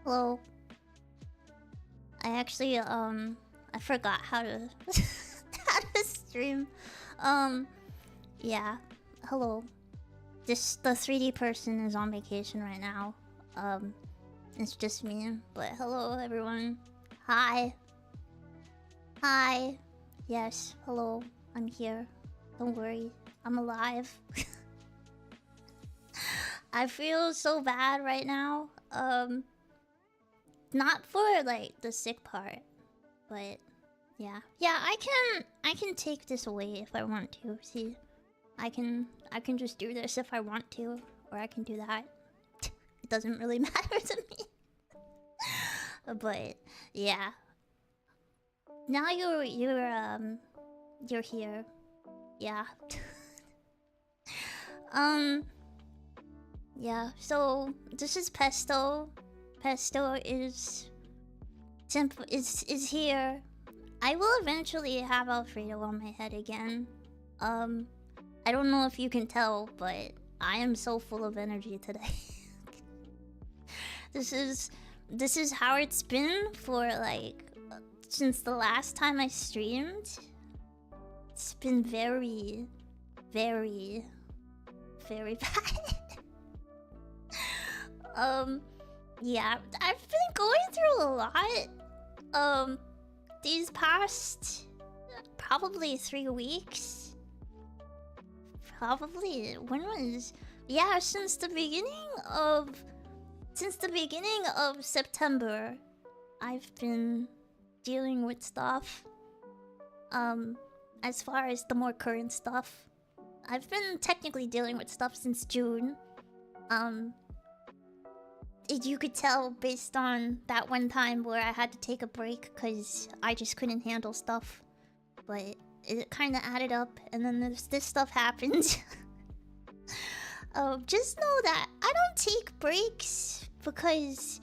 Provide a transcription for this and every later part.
Hello. I actually I forgot how to how to stream. Um yeah. Hello. Just the 3D person is on vacation right now. It's just me. But hello everyone. Hi. Hi. Yes, hello. I'm here. Don't worry. I'm alive. I feel so bad right now. Not for like the sick part, but yeah. Yeah, I can take this away if I want to. See, I can just do this if I want to, or I can do that. It doesn't really matter to me. But yeah. Now you're here. Yeah. um yeah, so this is Pesto. Pesto is here. I will eventually have Alfredo on my head again. I don't know if you can tell, but I am so full of energy today. this is how it's been for like since the last time I streamed. It's been very, very, very bad. Yeah, I've been going through a lot. These past probably 3 weeks. Probably when was yeah, since the beginning of September, I've been dealing with stuff. As far as the more current stuff, I've been technically dealing with stuff since June. You could tell based on that one time where I had to take a break because I just couldn't handle stuff. But it kind of added up, and then this stuff happened. Just know that I don't take breaks because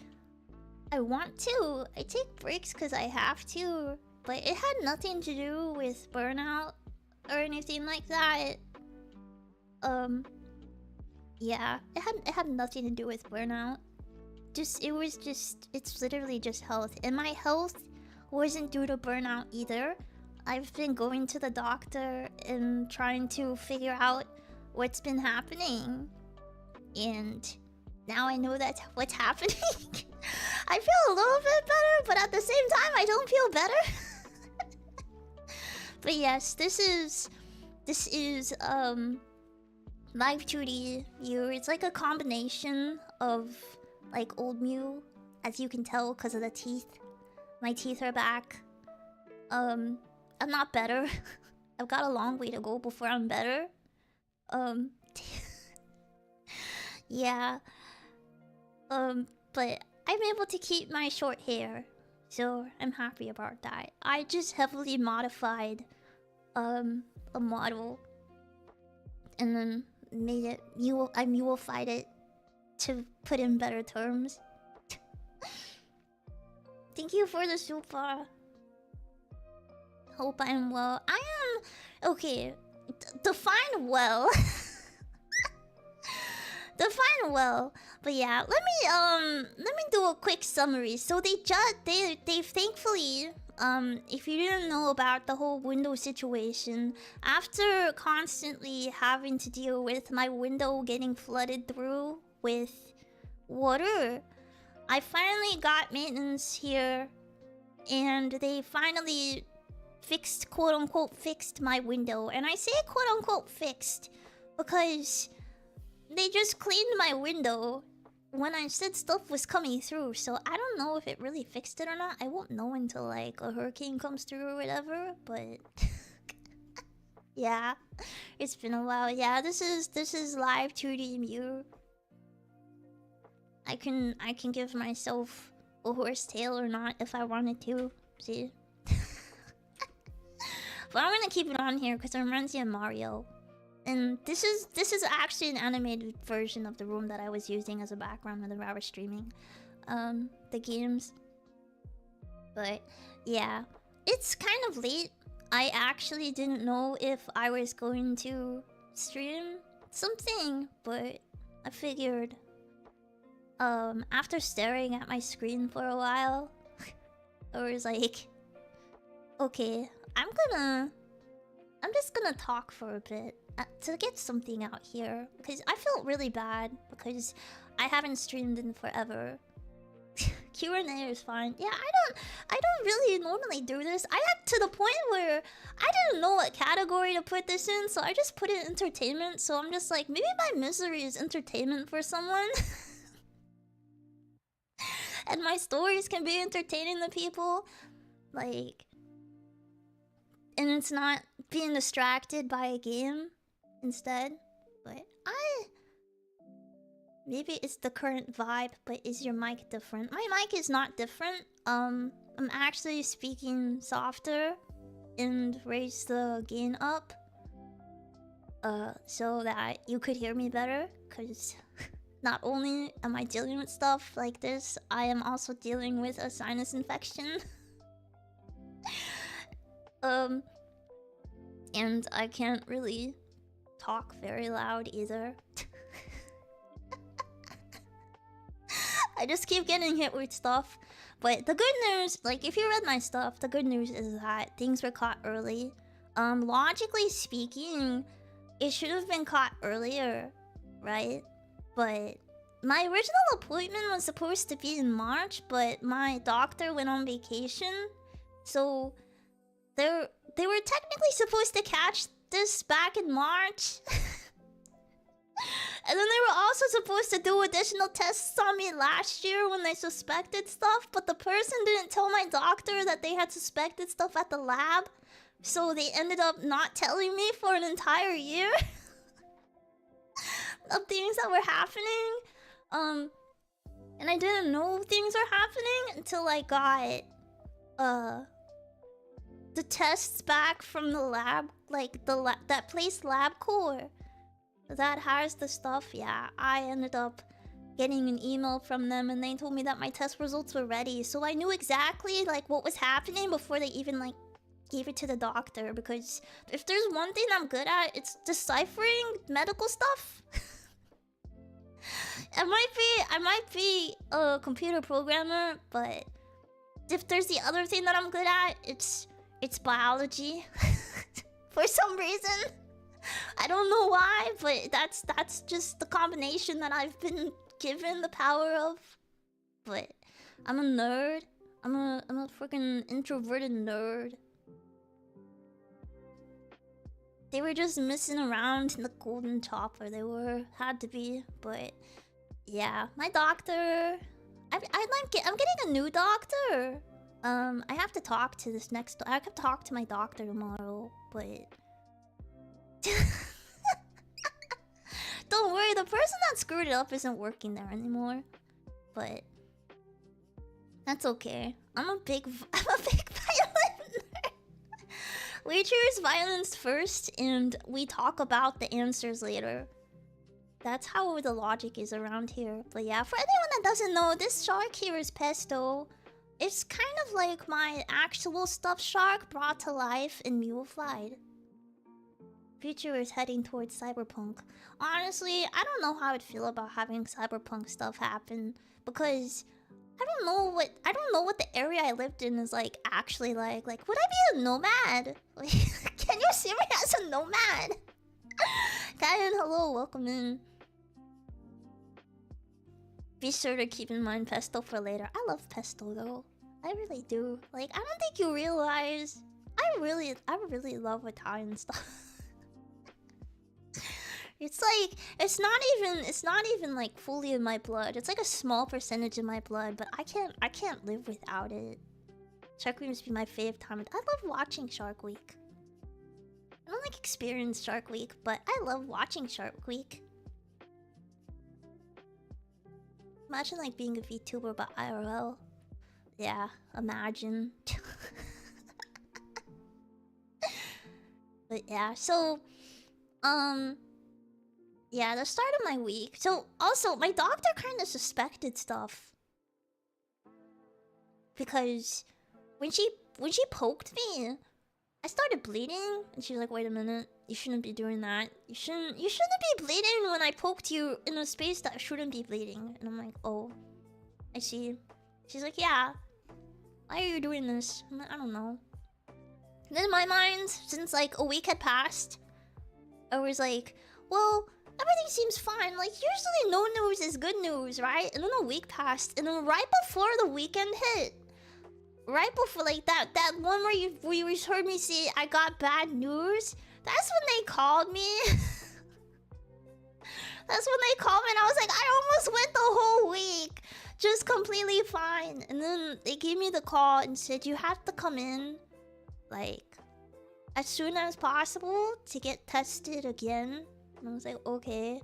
I want to. I take breaks because I have to. But it had nothing to do with burnout or anything like that. Yeah, it had nothing to do with burnout. It's literally just health. And my health wasn't due to burnout either. I've been going to the doctor and trying to figure out what's been happening. And now I know that's what's happening. I feel a little bit better, but at the same time I don't feel better. But yes, this is Live 2D viewer. It's like a combination of like old Mew, as you can tell because of the teeth. My teeth are back. I'm not better. I've got a long way to go before I'm better. Yeah. But I'm able to keep my short hair, so I'm happy about that. I just heavily modified a model and then made it I mulified it to put in better terms. Thank you for the super. Hope I'm well. I am okay. Define well. Define well. But yeah, let me do a quick summary. So they thankfully, if you didn't know about the whole window situation, after constantly having to deal with my window getting flooded through with water, I finally got maintenance here, and they finally fixed, quote unquote, fixed my window. And I say quote unquote fixed because they just cleaned my window when I said stuff was coming through. So I don't know if it really fixed it or not. I won't know until like a hurricane comes through or whatever, but yeah, it's been a while. Yeah, this is live 2D Mew. I can give myself a horse tail or not if I wanted to. See? But I'm gonna keep it on here because it reminds me of Mario. And this is actually an animated version of the room that I was using as a background whenever I was streaming the games. But yeah, it's kind of late. I actually didn't know if I was going to stream something, but I figured after staring at my screen for a while, I was like, okay, I'm just gonna talk for a bit to get something out here, because I felt really bad because I haven't streamed in forever. Q&A is fine. Yeah, I don't really normally do this. I got to the point where I didn't know what category to put this in, so I just put it entertainment. So I'm just like, maybe my misery is entertainment for someone. And my stories can be entertaining to people. Like, and it's not being distracted by a game instead. But maybe it's the current vibe, but is your mic different? My mic is not different. I'm actually speaking softer and raise the gain up. So that you could hear me better, cause not only am I dealing with stuff like this, I am also dealing with a sinus infection. And I can't really talk very loud either. I just keep getting hit with stuff. But the good news, like if you read my stuff, the good news is that things were caught early. Logically speaking, it should have been caught earlier, right? But my original appointment was supposed to be in March, but my doctor went on vacation. So they were technically supposed to catch this back in March. And then they were also supposed to do additional tests on me last year when they suspected stuff, but the person didn't tell my doctor that they had suspected stuff at the lab. So they ended up not telling me for an entire year of things that were happening. And I didn't know things were happening until I got the tests back from the lab, like that place LabCorp that has the stuff. Yeah, I ended up getting an email from them and they told me that my test results were ready, so I knew exactly like what was happening before they even like gave it to the doctor. Because if there's one thing I'm good at, it's deciphering medical stuff. I might be a computer programmer, but if there's the other thing that I'm good at, it's biology. For some reason, I don't know why, but that's just the combination that I've been given the power of. But I'm a nerd. I'm a freaking introverted nerd. They were just messing around in the golden chopper. They had to be, but yeah, my doctor. I'm getting a new doctor. I have to talk to this next. I have to talk to my doctor tomorrow, but don't worry, the person that screwed it up isn't working there anymore. But that's okay. I'm a big violent nerd. We choose violence first, and we talk about the answers later. That's how the logic is around here. But yeah, for anyone that doesn't know, this shark here is Pesto. It's kind of like my actual stuffed shark brought to life in Muleflied. Future is heading towards cyberpunk. Honestly, I don't know how I'd feel about having cyberpunk stuff happen, because I don't know what the area I lived in is like actually like. Like, would I be a nomad? Can you see me as a nomad? Kayan, hello, welcome in. Be sure to keep in mind Pesto for later. I love Pesto though. I really do. Like, I don't think you realize I really love Italian stuff. It's like it's not even like fully in my blood. It's like a small percentage in my blood, but I can't live without it. Shark Week must be my fave time. I love watching Shark Week. I don't like experience Shark Week, but I love watching Shark Week. Imagine like being a VTuber but IRL. Yeah, imagine. But yeah, so yeah, the start of my week. So also my doctor kind of suspected stuff. Because when she poked me, I started bleeding and she was like, "Wait a minute." You shouldn't be doing that. You shouldn't be bleeding when I poked you in a space that shouldn't be bleeding. And I'm like, oh, I see. She's like, yeah. Why are you doing this? I'm like, I don't know. And then in my mind, since like a week had passed, I was like, well, everything seems fine. Like, usually no news is good news, right? And then a week passed, and then right before the weekend hit, right before like that one where you heard me say I got bad news, that's when they called me. That's when they called me, and I was like, I almost went the whole week just completely fine. And then they gave me the call and said, you have to come in like as soon as possible to get tested again. And I was like, okay,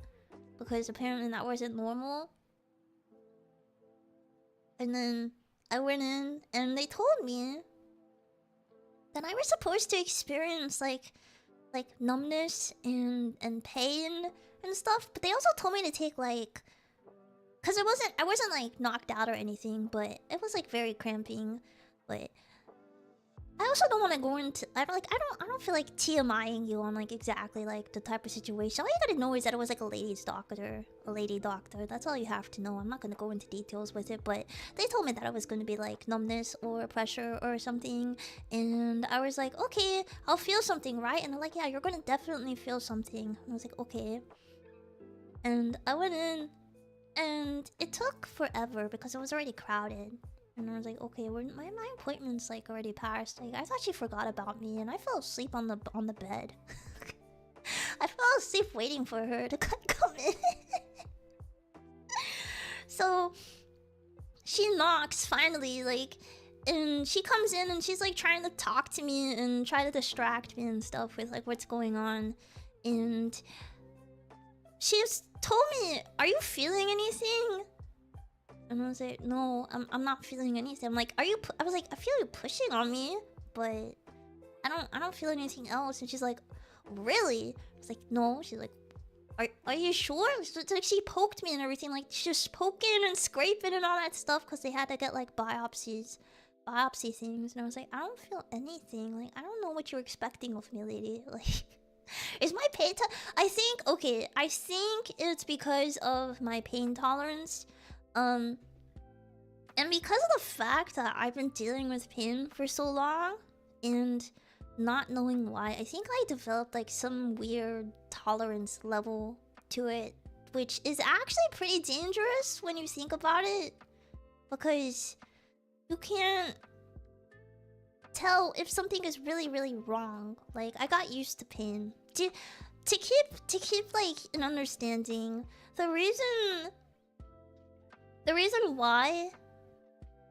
because apparently that wasn't normal. And then I went in and they told me that I was supposed to experience like numbness and pain and stuff, but they also told me to take like, because I wasn't like knocked out or anything, but it was like very cramping. But I also don't want to go into I don't feel like TMIing you on like exactly like the type of situation. All you gotta know is that it was like a lady doctor. That's all you have to know. I'm not gonna go into details with it, but they told me that it was gonna be like numbness or pressure or something, and I was like, okay, I'll feel something, right? And they're like, yeah, you're gonna definitely feel something. And I was like, okay. And I went in, and it took forever because it was already crowded. And I was like, okay, my appointment's like already passed. Like, I thought she forgot about me, and I fell asleep on the bed. I fell asleep waiting for her to come in. So she knocks finally, like, and she comes in and she's like trying to talk to me and try to distract me and stuff with like what's going on. And she just told me, "Are you feeling anything?" And I was like, no, I'm not feeling anything. I'm like, are you? I was like, I feel you pushing on me, but I don't feel anything else. And she's like, really? I was like, no. She's like, are you sure? So it's like she poked me and everything, like just poking and scraping and all that stuff, because they had to get like biopsy things. And I was like, I don't feel anything. Like, I don't know what you're expecting of me, lady. Like, is my pain? I think it's because of my pain tolerance. And because of the fact that I've been dealing with pain for so long and not knowing why, I think I developed like some weird tolerance level to it, which is actually pretty dangerous when you think about it, because you can't tell if something is really, really wrong. Like, I got used to pain. To keep like an understanding, the reason why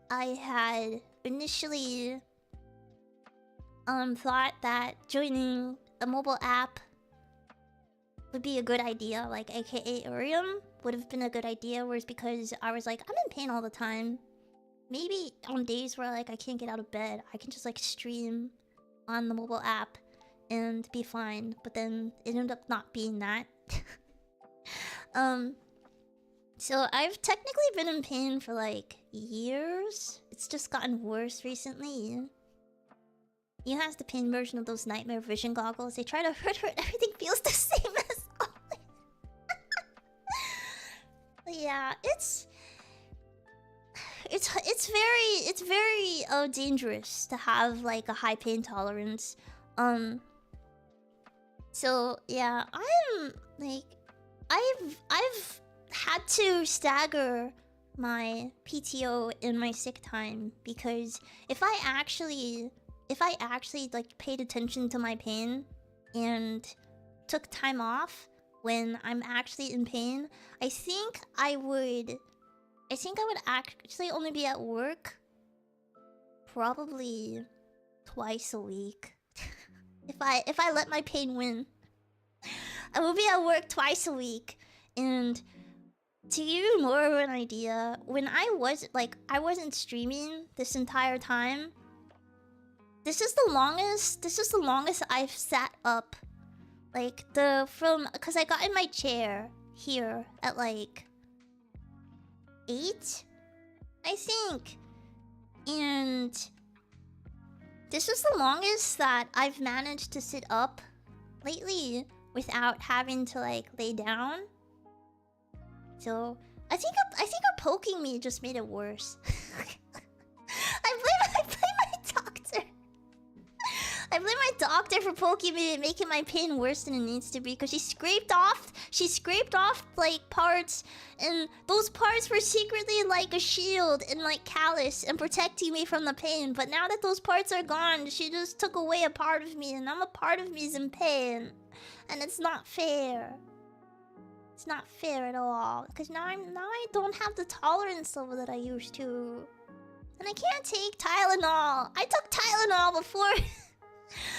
I had initially thought that joining a mobile app would be a good idea, like aka Urium would have been a good idea, was because I was like, I'm in pain all the time. Maybe on days where like I can't get out of bed, I can just like stream on the mobile app and be fine. But then it ended up not being that. So I've technically been in pain for like years. It's just gotten worse recently. He has the pain version of those nightmare vision goggles. They try to hurt her and everything feels the same as always. Yeah, it's very dangerous to have like a high pain tolerance. So yeah, I'm like, I've had to stagger my PTO and my sick time, because if I actually like paid attention to my pain and took time off when I'm actually in pain, I think I would actually only be at work probably twice a week. if I let my pain win, I will be at work twice a week. And to give you more of an idea, when I wasn't streaming this entire time, this is the longest I've sat up. Like, because I got in my chair here at like 8, I think. And this is the longest that I've managed to sit up lately without having to like lay down. So I think her poking me just made it worse. I blame my doctor. I blame my doctor for poking me and making my pain worse than it needs to be, because she scraped off like parts, and those parts were secretly like a shield and like callus and protecting me from the pain. But now that those parts are gone, she just took away a part of me, and now a part of me is in pain. And it's not fair. It's not fair at all, because now I don't have the tolerance level that I used to. And I can't take Tylenol. I took Tylenol before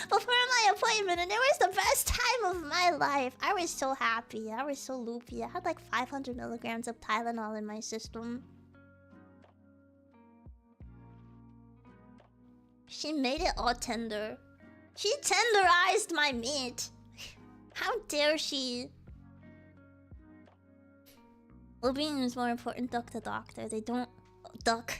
my appointment, and it was the best time of my life. I was so happy. I was so loopy. I had like 500 milligrams of Tylenol in my system. She made it all tender. She tenderized my meat. How dare she? Well-being is more important, duck the doctor. They don't... Duck.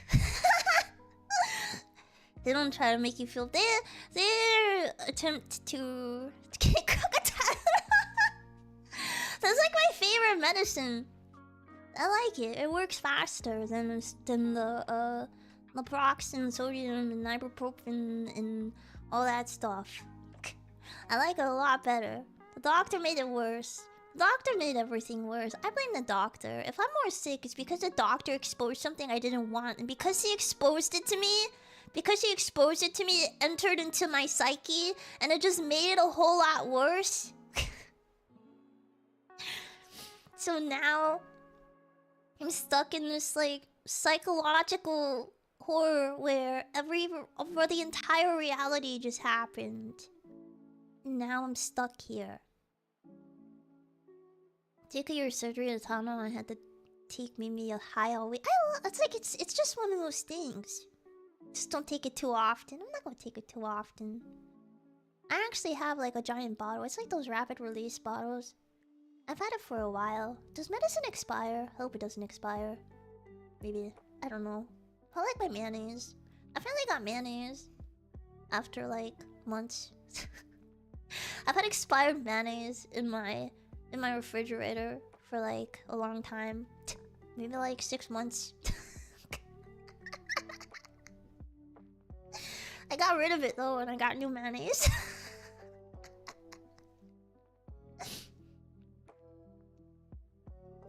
They don't try to make you feel... Their attempt to... cook a Tylenol. That's like my favorite medicine. I like it. It works faster than the naproxen, sodium, and ibuprofen, and all that stuff. I like it a lot better. The doctor made it worse. The doctor made everything worse. I blame the doctor. If I'm more sick, it's because the doctor exposed something I didn't want. And because he exposed it to me, it entered into my psyche, and it just made it a whole lot worse. So now, I'm stuck in this, like, psychological horror where the entire reality just happened. Now I'm stuck here. Take your surgery at Tano, I had to take maybe a high all week. It's just one of those things. Just don't take it too often. I'm not gonna take it too often. I actually have like a giant bottle. It's like those rapid release bottles. I've had it for a while. Does medicine expire? I hope it doesn't expire. Maybe. I don't know. I like my mayonnaise. I finally got mayonnaise after like months. I've had expired mayonnaise in my refrigerator for like a long time. Maybe like 6 months. I got rid of it though, and I got new mayonnaise.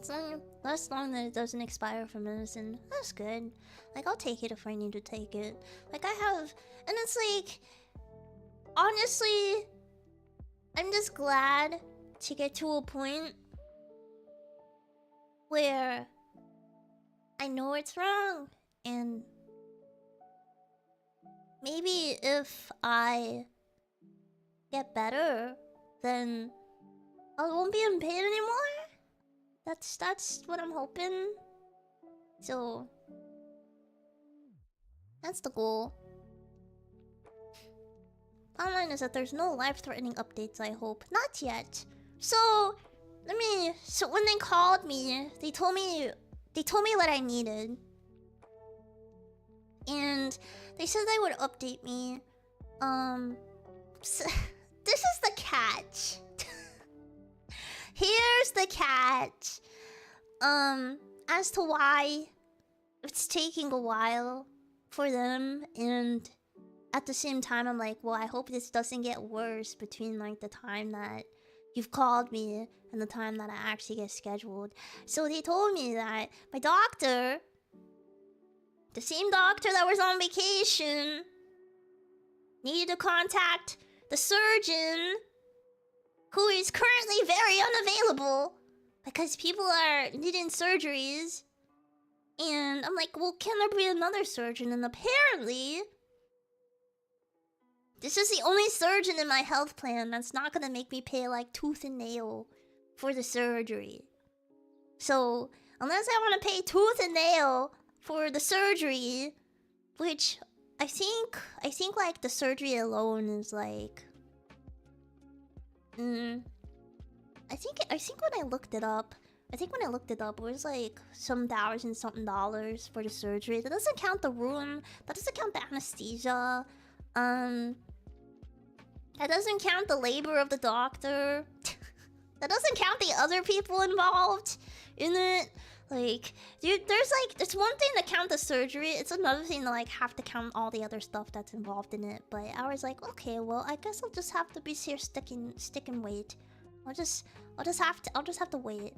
So less long that it doesn't expire for medicine. That's good. Like, I'll take it if I need to take it. Like, I have... And it's like... Honestly... I'm just glad to get to a point where I know it's wrong, and maybe if I get better, then I won't be in pain anymore. That's what I'm hoping. So that's the goal. Bottom line is that there's no life-threatening updates, I hope. Not yet. So when they called me, they told me what I needed. And they said they would update me. So, this is the catch. Here's the catch. As to why it's taking a while for them, and at the same time I'm like, well, I hope this doesn't get worse between like the time that you've called me and the time that I actually get scheduled. So they told me that my doctor, the same doctor that was on vacation, needed to contact the surgeon, who is currently very unavailable because people are needing surgeries. And I'm like, well, can there be another surgeon? And apparently, this is the only surgeon in my health plan that's not gonna make me pay like tooth and nail for the surgery. So, unless I want to pay tooth and nail for the surgery, which I think like the surgery alone is like... I think when I looked it up, it was like some $1,000-something for the surgery. That doesn't count the room. That doesn't count the anesthesia. That doesn't count the labor of the doctor. That doesn't count the other people involved in it. Like, dude, it's one thing to count the surgery. It's another thing to like have to count all the other stuff that's involved in it. But I was like, okay, well, I guess I'll just have to be here, stick and wait. I'll just have to wait.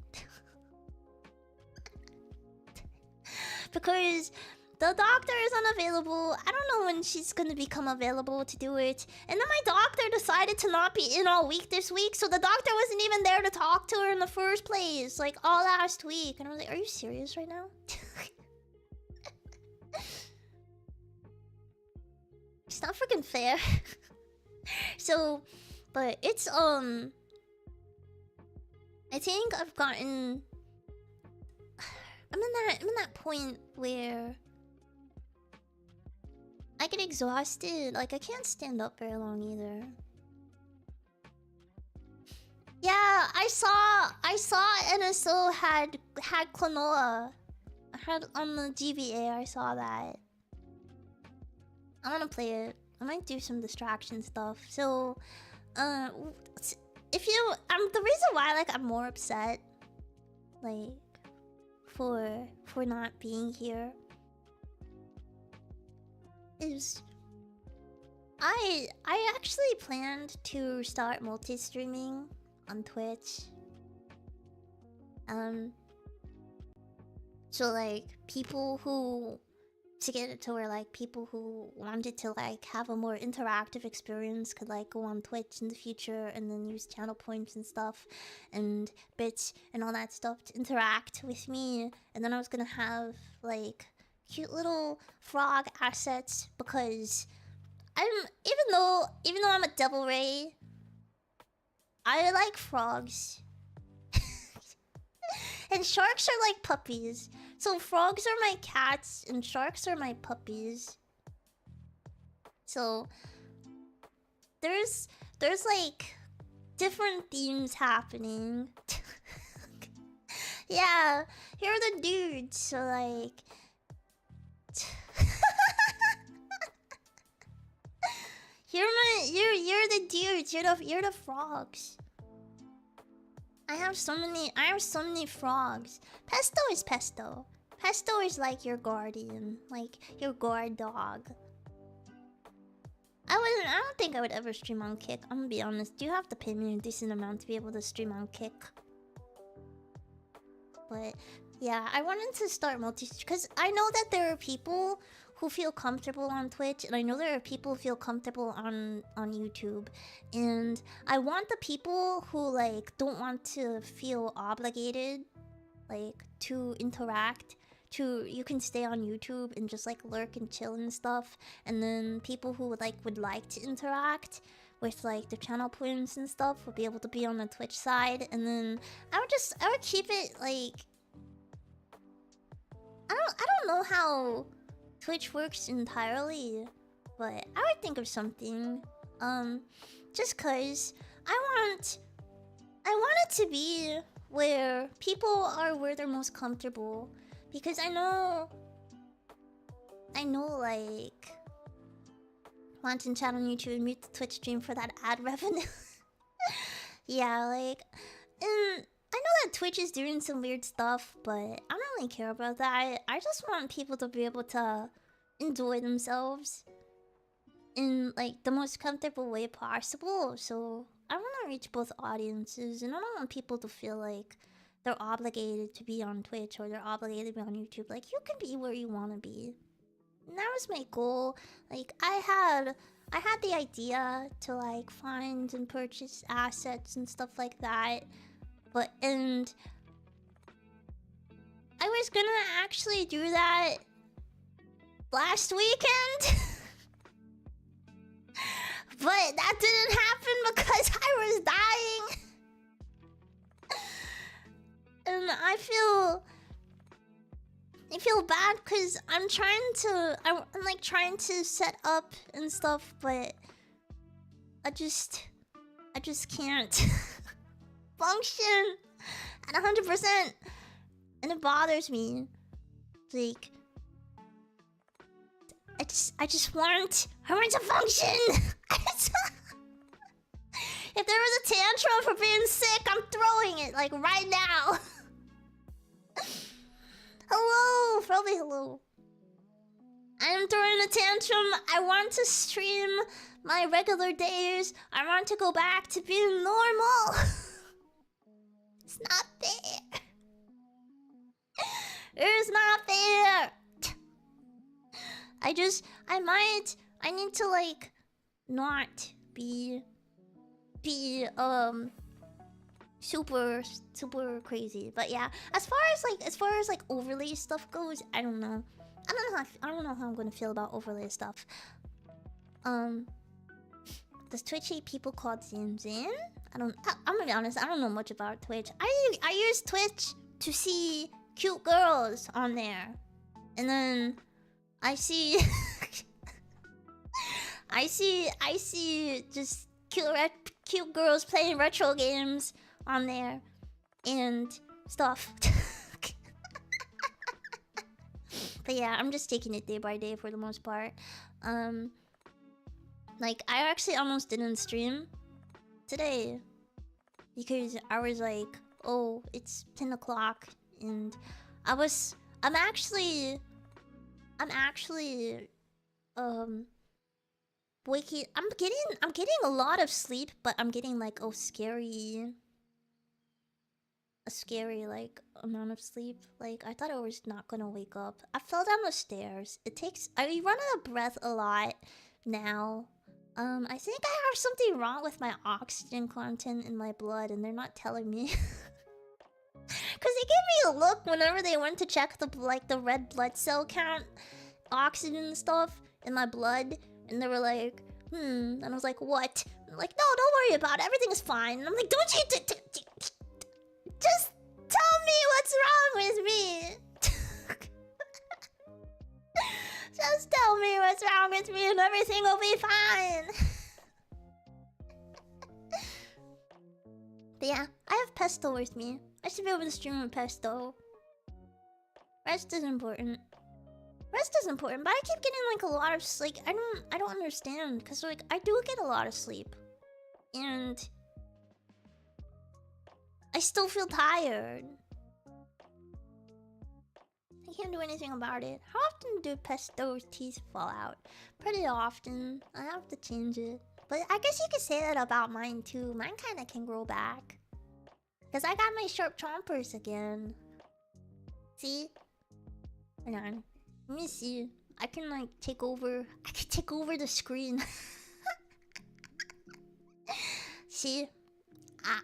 Because the doctor is unavailable. I don't know when she's gonna become available to do it. And then my doctor decided to not be in all week this week, so the doctor wasn't even there to talk to her in the first place, like all last week. And I was like, are you serious right now? It's not freaking fair. So, but it's I think I've gotten I'm in that point where I get exhausted. Like, I can't stand up very long either. Yeah, I saw NSO had Klonoa. I had on the GBA, I saw that. I wanna play it. I might do some distraction stuff. So, if you, the reason why like I'm more upset, like, for not being here, is I actually planned to start multi-streaming on Twitch. So like people who, to get it to where like people who wanted to like have a more interactive experience could like go on Twitch in the future and then use channel points and stuff and bits and all that stuff to interact with me. And then I was gonna have like cute little frog assets, because even though I'm a Devil Ray, I like frogs. And sharks are like puppies. So frogs are my cats and sharks are my puppies. So there's like different themes happening. Yeah, here are the dudes. So like you're the dudes. You're the frogs. I have so many frogs. Pesto is Pesto. Pesto is like your guardian, like your guard dog. I don't think I would ever stream on Kick. I'm gonna be honest. You have to pay me a decent amount to be able to stream on Kick. But yeah, I wanted to start because I know that there are people who feel comfortable on Twitch, and I know there are people who feel comfortable on YouTube. And I want the people who like don't want to feel obligated, like, to interact, you can stay on YouTube and just like lurk and chill and stuff. And then people who would like to interact with like the channel points and stuff would be able to be on the Twitch side. And then I would keep it like, I don't know how Twitch works entirely, but I would think of something. Just cause I want it to be where people are where they're most comfortable. Because I know like wanting chat on YouTube and mute the Twitch stream for that ad revenue. Yeah, like, and I know that Twitch is doing some weird stuff, but I don't really care about that. I just want people to be able to enjoy themselves in like the most comfortable way possible. So I want to reach both audiences, and I don't want people to feel like they're obligated to be on Twitch or they're obligated to be on YouTube. Like, you can be where you want to be. And that was my goal. Like, I had the idea to like find and purchase assets and stuff like that. And I was gonna actually do that last weekend. But that didn't happen because I was dying. And I feel bad because I'm like trying to set up and stuff, but I just can't function at 100%, and it bothers me. Like, I want to function. If there was a tantrum for being sick, I'm throwing it, like, right now. Hello, probably hello. I'm throwing a tantrum. I want to stream my regular days. I want to go back to being normal. It's not fair. It's not fair. I need to, like, not be super crazy. But yeah, as far as like overlay stuff goes, I don't know. I don't know how I'm gonna feel about overlay stuff. Does Twitch hate people called Zin Zin? I'm gonna be honest, I don't know much about Twitch. I use Twitch to see cute girls on there. And then I see I see just cute girls playing retro games on there and stuff. But yeah, I'm just taking it day by day for the most part. Like, I actually almost didn't stream today because I was like, oh, it's 10 o'clock, and I'm actually waking. I'm getting a lot of sleep, but I'm getting like a scary like amount of sleep. Like, I thought I was not gonna wake up. I fell down the stairs. I run out of breath a lot now. I think I have something wrong with my oxygen content in my blood, and they're not telling me. Cause they gave me a look whenever they went to check the red blood cell count, oxygen stuff in my blood, and they were like, and I was like, what? I'm like, no, don't worry about it. Everything is fine. And I'm like, don't you just tell me what's wrong with me. Just tell me what's wrong with me and everything will be fine. But yeah, I have Pesto with me. I should be able to stream with Pesto. Rest is important. Rest is important, but I keep getting like a lot of sleep. I don't understand, because like I do get a lot of sleep. And I still feel tired. I can't do anything about it. How often do Pesto's teeth fall out? Pretty often. I have to change it. But I guess you could say that about mine too. Mine kinda can grow back. Because I got my sharp chompers again. See? Hang on. Let me see. I can like take over. I can take over the screen. See? Ah.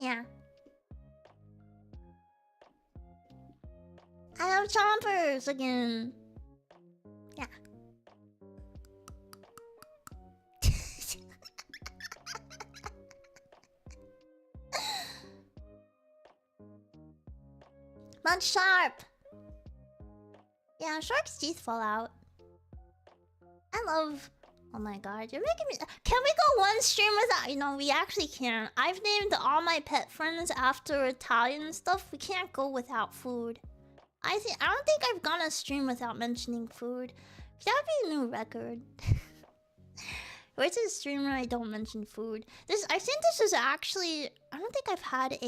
Yeah. I have chompers again. Yeah. Not sharp. Yeah, shark's teeth fall out. I love. Oh my god, you're making me. Can we go one stream without? You know, we actually can't. I've named all my pet friends after Italian stuff. We can't go without food. I don't think I've gone a stream without mentioning food. That'd be a new record. Where's a stream where I don't mention food? I think this is actually. I don't think I've had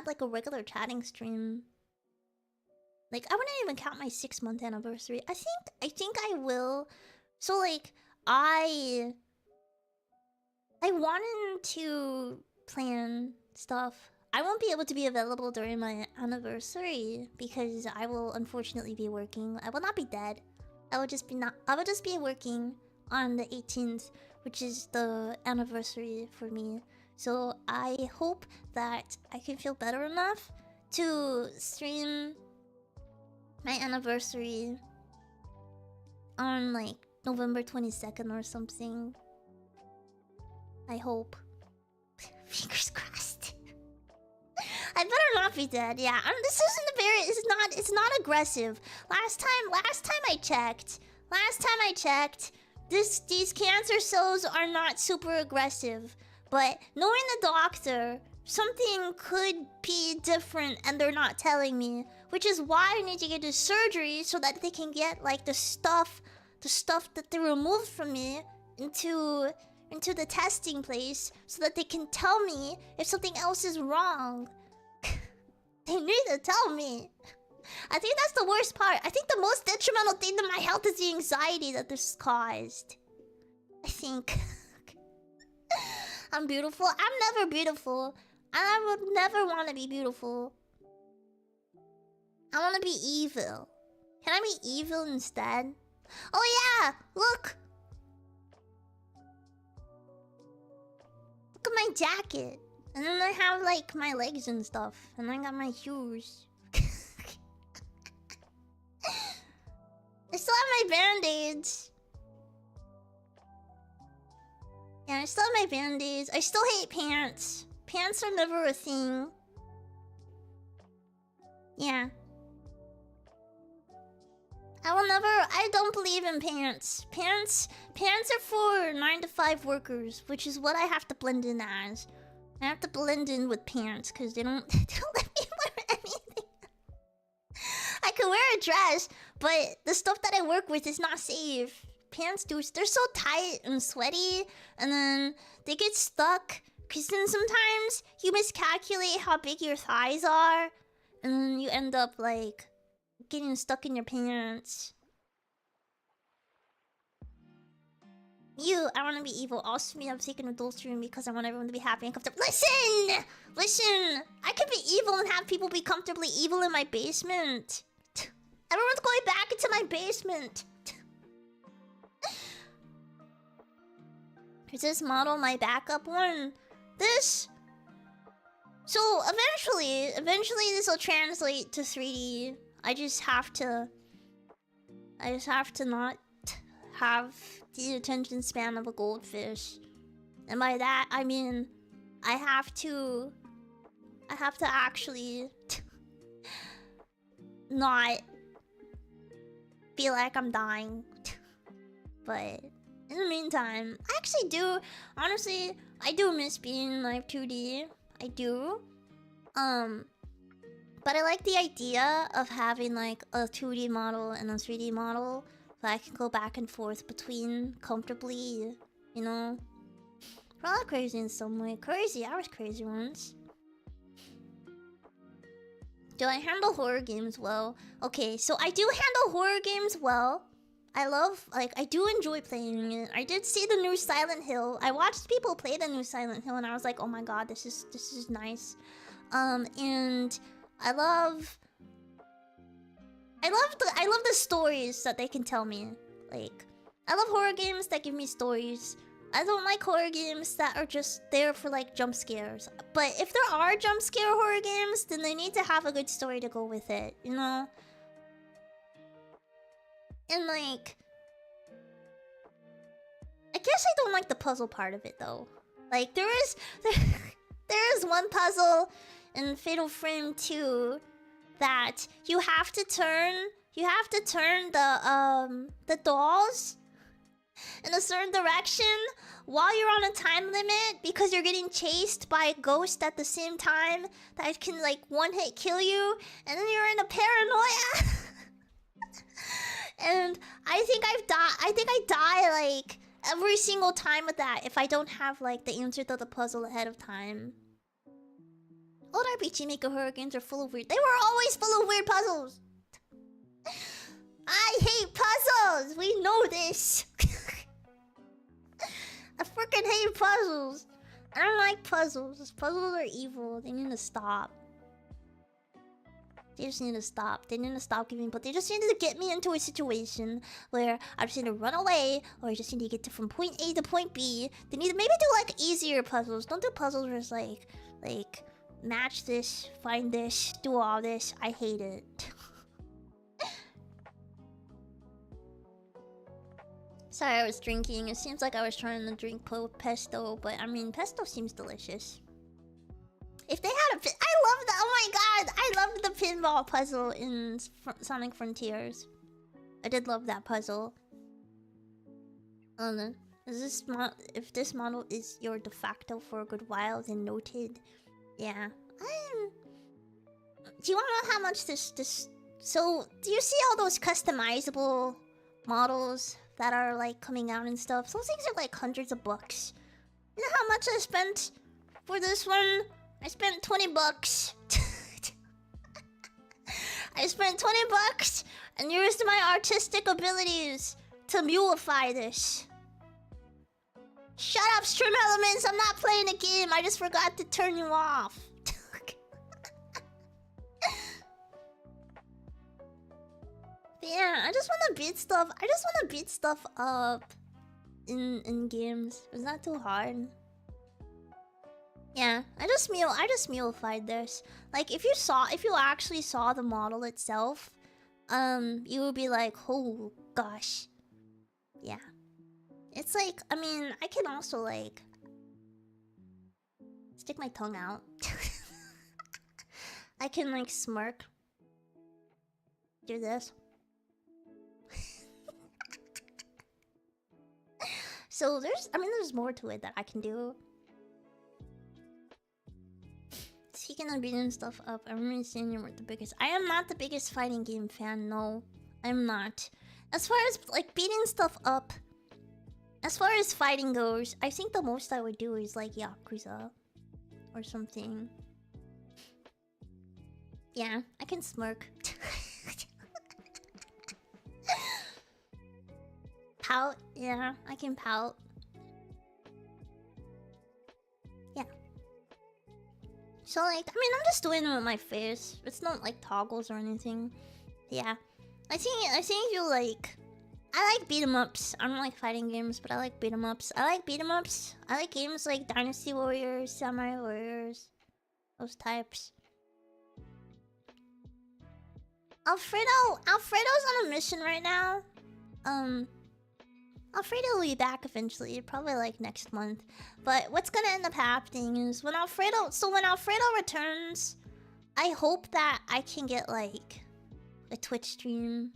like a regular chatting stream. Like, I wouldn't even count my 6-month anniversary. I think I will. So like I wanted to plan stuff. I won't be able to be available during my anniversary because I will unfortunately be working. I will not be dead. I will just be working on the 18th, which is the anniversary for me. So I hope that I can feel better enough to stream my anniversary on like November 22nd or something. I hope. Fingers crossed. I better not be dead. Yeah, this isn't a very. It's not aggressive. Last time I checked, these cancer cells are not super aggressive. But knowing the doctor, something could be different and they're not telling me. Which is why I need to get the surgery so that they can get like the stuff that they removed from me into the testing place so that they can tell me if something else is wrong. They need to tell me. I think that's the worst part. I think the most detrimental thing to my health is the anxiety that this caused. I think. I'm beautiful. I'm never beautiful. And I would never want to be beautiful. I want to be evil. Can I be evil instead? Oh yeah! Look! Look at my jacket. And then I have like my legs and stuff. And I got my shoes. I still have my band-aids. Yeah, I still have my band-aids. I still hate pants. Pants are never a thing. Yeah. I don't believe in pants. Pants are for 9-to-5 workers, which is what I have to blend in as. I have to blend in with pants, because they don't let me wear anything. I can wear a dress, but the stuff that I work with is not safe. Pants they're so tight and sweaty, and then they get stuck. Because then sometimes you miscalculate how big your thighs are, and then you end up like getting stuck in your pants. I want to be evil. Also, me, I'm taking adults room because I want everyone to be happy and comfortable. Listen! Listen! I could be evil and have people be comfortably evil in my basement. Everyone's going back into my basement. Is this model my backup one? This... So, eventually this will translate to 3D. I just have to not have the attention span of a goldfish. And by that, I mean, I have to actually not feel like I'm dying. But in the meantime, I actually do, honestly, I do miss being like 2D. I do. But I like the idea of having like a 2D model and a 3D model that I can go back and forth between comfortably, you know? We're all crazy in some way. Crazy, I was crazy once. Do I handle horror games well? Okay, so I do handle horror games well. I do enjoy playing it. I did see the new Silent Hill. I watched people play the new Silent Hill and I was like, oh my god, this is nice. And I love the stories that they can tell me. Like, I love horror games that give me stories. I don't like horror games that are just there for like jump scares. But if there are jump scare horror games, then they need to have a good story to go with it, you know? And like, I guess I don't like the puzzle part of it though. Like there is one puzzle in Fatal Frame 2 that you have to turn the dolls in a certain direction while you're on a time limit because you're getting chased by a ghost at the same time that can like one hit kill you, and then you're in a paranoia. And I think I die like every single time with that if I don't have like the answer to the puzzle ahead of time. Old RPG Maker horror games are full of weird. They were always full of weird puzzles. I hate puzzles. We know this. I freaking hate puzzles. I don't like puzzles. Puzzles are evil. They need to stop. They just need to stop. They need to stop giving, but they just need to get me into a situation where I just need to run away, or I just need to get from point A to point B. They need to maybe do like easier puzzles. Don't do puzzles where it's like match this, find this, do all this. I hate it. Sorry, I was drinking. It seems like I was trying to drink pesto, but I mean, pesto seems delicious. If they had I love the, oh my god, I loved the pinball puzzle in Sonic Frontiers. I did love that puzzle. Is this if this model is your de facto for a good while, then noted. Yeah. Do you want to know how much this? So, do you see all those customizable models that are like coming out and stuff? Those things are like hundreds of bucks. You know how much I spent for this one? I spent 20 bucks. I spent 20 bucks and used my artistic abilities to mulify this. Shut up, Stream Elements! I'm not playing a game. I just forgot to turn you off. Yeah, I just want to beat stuff. I just want to beat stuff up in games. It's not too hard. Yeah, I just mulified this. Like if you actually saw the model itself, you would be like, oh gosh. Yeah. It's like, I mean, I can also like stick my tongue out. I can like smirk. Do this. So there's more to it that I can do. Speaking of beating stuff up, I remember saying you weren't the biggest. I am not the biggest fighting game fan, no. I'm not. As far as like beating stuff up, as far as fighting goes, I think the most I would do is like Yakuza or something. Yeah, I can smirk. Pout, yeah, I can pout. Yeah. So like, I mean, I'm just doing it with my face. It's not like toggles or anything. Yeah. I think you like... I like beat 'em ups. I don't like fighting games, but I like beat 'em ups. I like beat 'em ups. I like games like Dynasty Warriors, Samurai Warriors. Those types. Alfredo's on a mission right now. Alfredo will be back eventually, probably like next month. But what's gonna end up happening is when Alfredo returns, I hope that I can get like a Twitch stream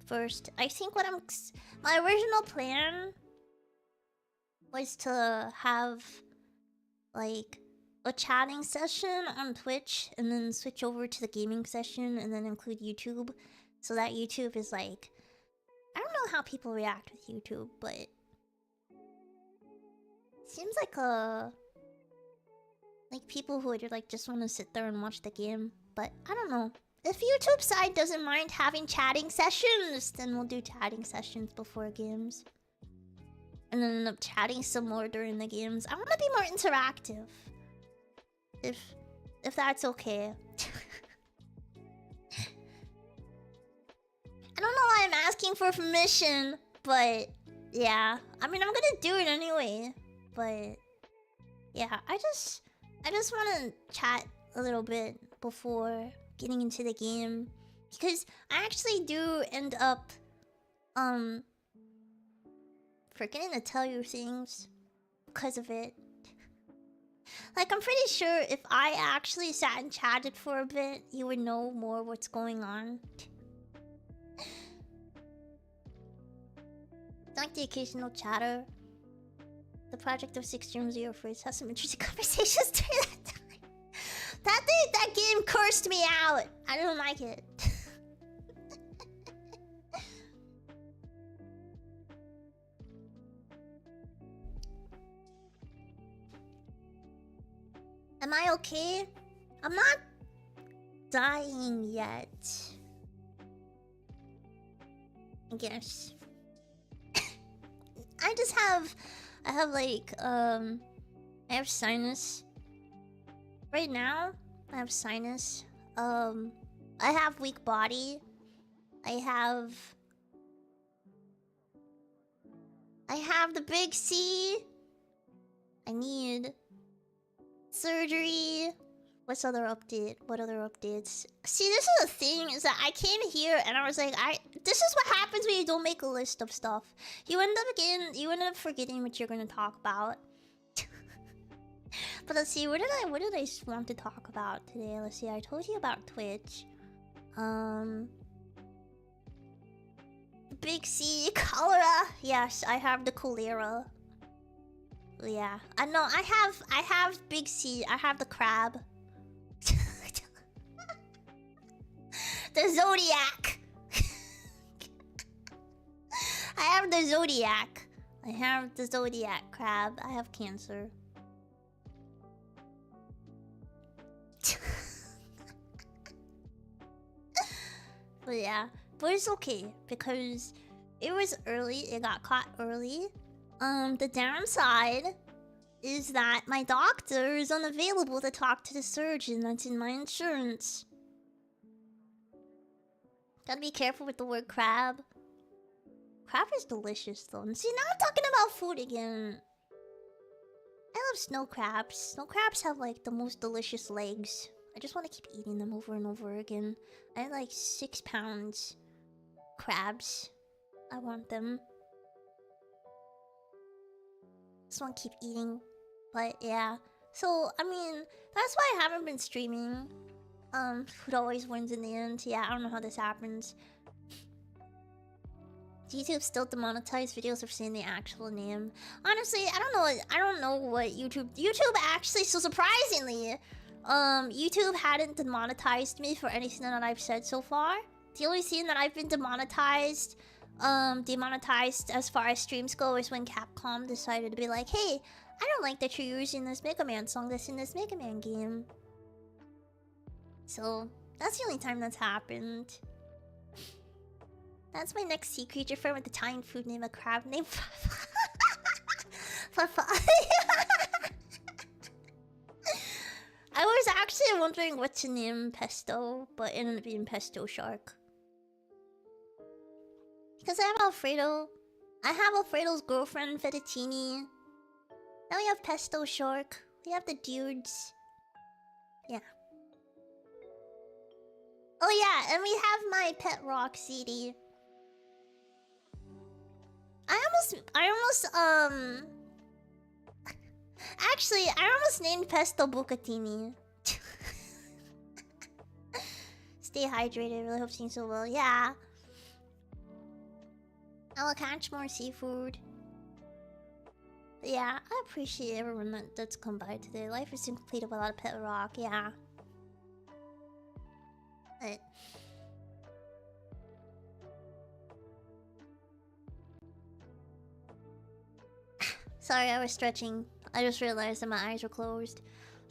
first. I think my original plan was to have like a chatting session on Twitch and then switch over to the gaming session and then include YouTube, so that YouTube is like, I don't know how people react with YouTube, but it seems like people who would like just want to sit there and watch the game. But I don't know. If YouTube side doesn't mind having chatting sessions, then we'll do chatting sessions before games. And then end up chatting some more during the games. I want to be more interactive. If that's okay. I don't know why I'm asking for permission, but yeah. I mean, I'm gonna do it anyway. But yeah, I just want to chat a little bit before getting into the game, because I actually do end up forgetting to tell you things because of it. Like, I'm pretty sure if I actually sat and chatted for a bit, you would know more what's going on. Like the occasional chatter. The project of 6 Dreams of Your Freeze has some interesting conversations during that time. That game cursed me out. I don't like it. Am I okay? I'm not dying yet. I guess. I have sinus. Right now, I have sinus. I have weak body. I have the big C. I need surgery. What's other update? What other updates? See, this is the thing, is that I came here and I was like, this is what happens when you don't make a list of stuff. You end up forgetting what you're gonna talk about. But let's see, what did I want to talk about today? Let's see, I told you about Twitch. Big C, cholera. Yes, I have the cholera. Yeah, I know. I have Big C. I have the crab. The Zodiac. I have the Zodiac. I have the Zodiac crab. I have cancer. But yeah, but it's okay because it was early. It got caught early. The downside is that my doctor is unavailable to talk to the surgeon that's in my insurance. Gotta be careful with the word crab. Crab is delicious though. And see, now I'm talking about food again. I love snow crabs. Snow crabs have like the most delicious legs. I just want to keep eating them over and over again. I have like 6 pounds crabs. I want them. Just want to keep eating. But yeah. So, I mean, that's why I haven't been streaming. Food always wins in the end. Yeah, I don't know how this happens. YouTube still demonetized videos of saying the actual name. Honestly, I don't know what YouTube actually, so surprisingly, YouTube hadn't demonetized me for anything that I've said so far. The only thing that I've been demonetized as far as streams go is when Capcom decided to be like, hey, I don't like that you're using this Mega Man song that's in this Mega Man game. So that's the only time that's happened. That's my next sea creature friend with Italian food name, a crab named Fafa. I was actually wondering what to name Pesto, but it ended up being Pesto Shark. Because I have Alfredo. I have Alfredo's girlfriend, Fettuccine. Now we have Pesto Shark. We have the dudes. Yeah. Oh yeah, and we have my pet rock CD. Actually, I almost named Pesto Bucatini. Stay hydrated, really hope you're so well. Yeah. I will catch more seafood. But yeah, I appreciate everyone that's come by today. Life is incomplete without a pet rock, yeah. But... Sorry, I was stretching. I just realized that my eyes were closed.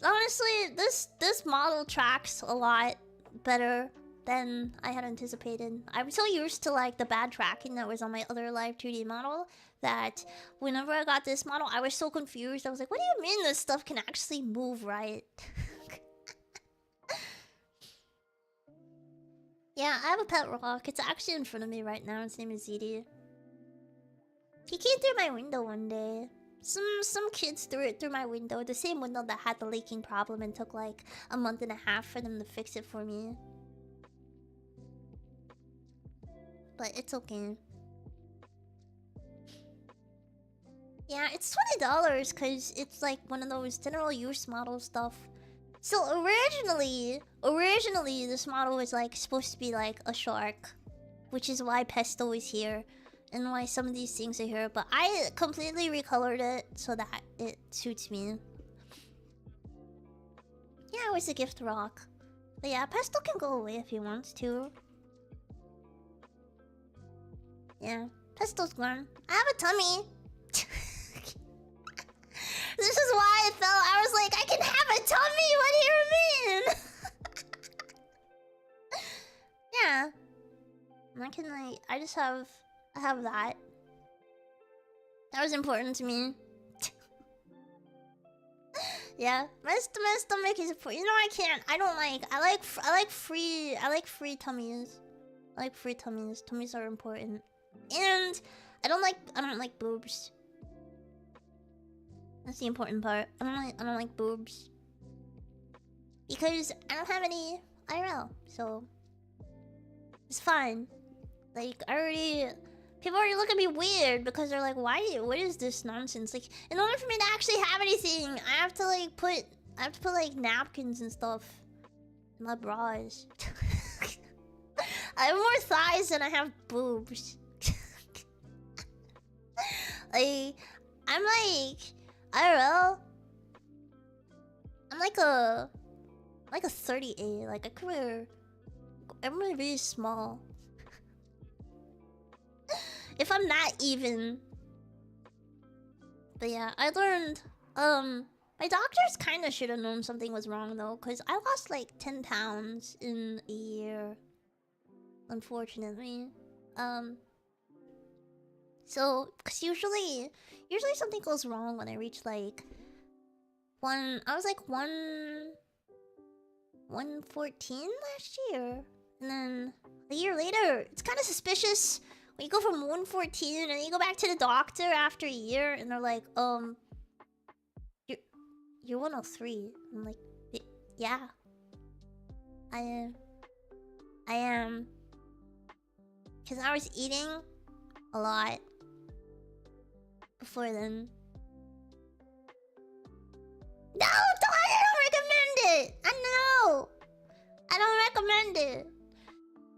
Honestly, this model tracks a lot better than I had anticipated. I'm so used to like the bad tracking that was on my other live 2D model that whenever I got this model, I was so confused. I was like, what do you mean this stuff can actually move right? Yeah, I have a pet rock. It's actually in front of me right now. Its name is ZD. He came through my window one day. Some kids threw it through my window. The same window that had the leaking problem and took like a month and a half for them to fix it for me. But it's okay. Yeah, it's $20 because it's like one of those general use model stuff. So originally this model was like supposed to be like a shark, which is why Pesto is here and why some of these things are here. But I completely recolored it so that it suits me. Yeah, it was a gift rock. But yeah, Pesto can go away if he wants to. Yeah, Pesto's gone. I have a tummy. This is why I felt I was like, I can have a tummy. What do you mean? Yeah, I can like I have that. That was important to me. Yeah, my stomach is important. You know I can't. I like free tummies. I like free tummies. Tummies are important. And I don't like boobs. That's the important part. I don't like boobs. Because I don't have any IRL, so it's fine. Like people already look at me weird because they're like, what is this nonsense? Like, in order for me to actually have anything, I have to put like napkins and stuff in my bras. I have more thighs than I have boobs. Like, I'm IRL, I'm like a 38. Like I'm really small. If I'm not even. But yeah, I learned. My doctors kind of should have known something was wrong though, cause I lost like 10 pounds in a year. Unfortunately, so cause usually something goes wrong when I reach like one. I was like 114 last year, and then a year later, it's kind of suspicious when you go from 114 and you go back to the doctor after a year, and they're like, you're 103. I'm like, yeah, I am, cause I was eating a lot before then. No, I don't recommend it. I know. I don't recommend it.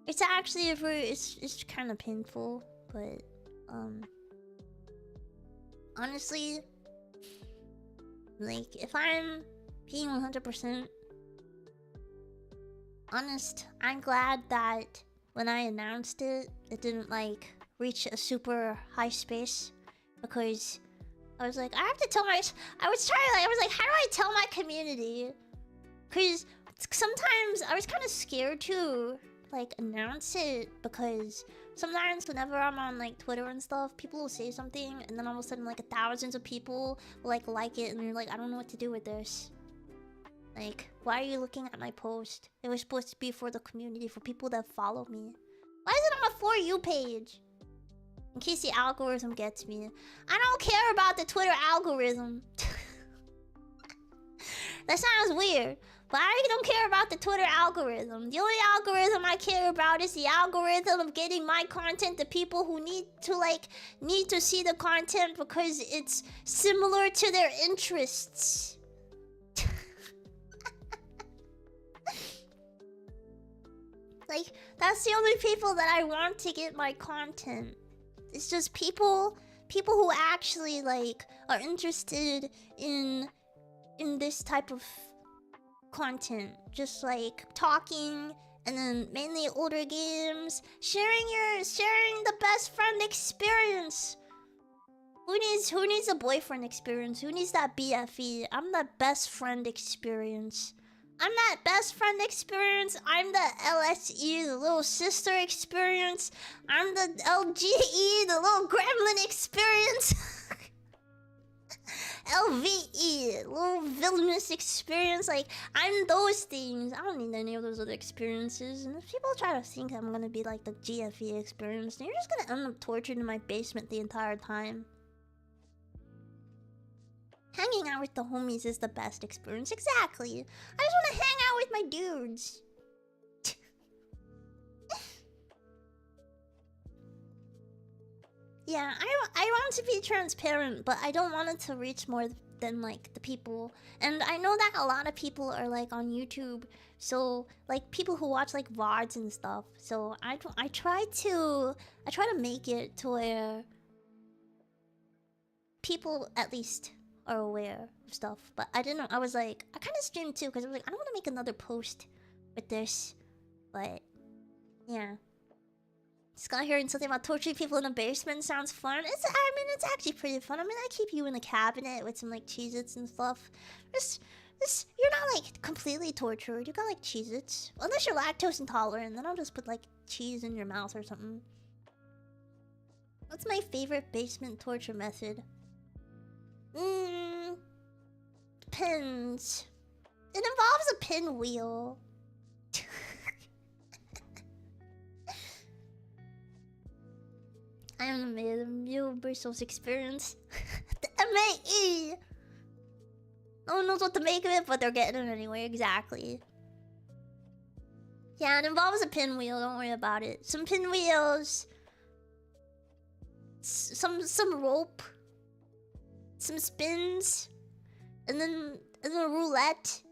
It's actually it's kind of painful, but honestly, like if I'm being 100% honest, I'm glad that when I announced it, it didn't like reach a super high space, because I was like, I have to tell my. I was like, how do I tell my community? Because sometimes I was kind of scared to like announce it, because sometimes whenever I'm on like Twitter and stuff, people will say something, and then all of a sudden like thousands of people will like it, and you're like, I don't know what to do with this. Like, why are you looking at my post? It was supposed to be for the community, for people that follow me. Why is it on a For You page? In case the algorithm gets me. I don't care about the Twitter algorithm. That sounds weird, but I don't care about the Twitter algorithm. The only algorithm I care about is the algorithm of getting my content to people who need to see the content because it's similar to their interests. Like, that's the only people that I want to get my content. It's just people who actually like are interested in this type of content, just like talking, and then mainly older games, sharing the best friend experience. Who needs a boyfriend experience? Who needs that BFE? I'm the best friend experience. I'm that best friend experience. I'm the LSE, the little sister experience. I'm the LGE, the little gremlin experience. LVE, little villainous experience. Like, I'm those things. I don't need any of those other experiences. And if people try to think I'm gonna be like the GFE experience, then you're just gonna end up tortured in my basement the entire time. Hanging out with the homies is the best experience. Exactly. I just want to hang out with my dudes. Yeah, I want to be transparent, but I don't want it to reach more than like the people. And I know that a lot of people are like on YouTube, so like people who watch like VODs and stuff. So I try to make it to where people at least are aware of stuff. But I didn't know. I was like, I kind of streamed too, because I was like, I don't want to make another post with this. But yeah, just got hearing something about torturing people in a basement sounds fun. I mean, it's actually pretty fun. I mean, I keep you in a cabinet with some like Cheez-Its and stuff. You're not like completely tortured. You got like Cheez-Its, unless you're lactose intolerant. Then I'll just put like cheese in your mouth or something. What's my favorite basement torture method? Depends. It involves a pinwheel. I am the Mule Bristles experience. The MAE! No one knows what to make of it, but they're getting it anyway, exactly. Yeah, it involves a pinwheel, don't worry about it. Some pinwheels. Some rope. Some spins, and then a roulette,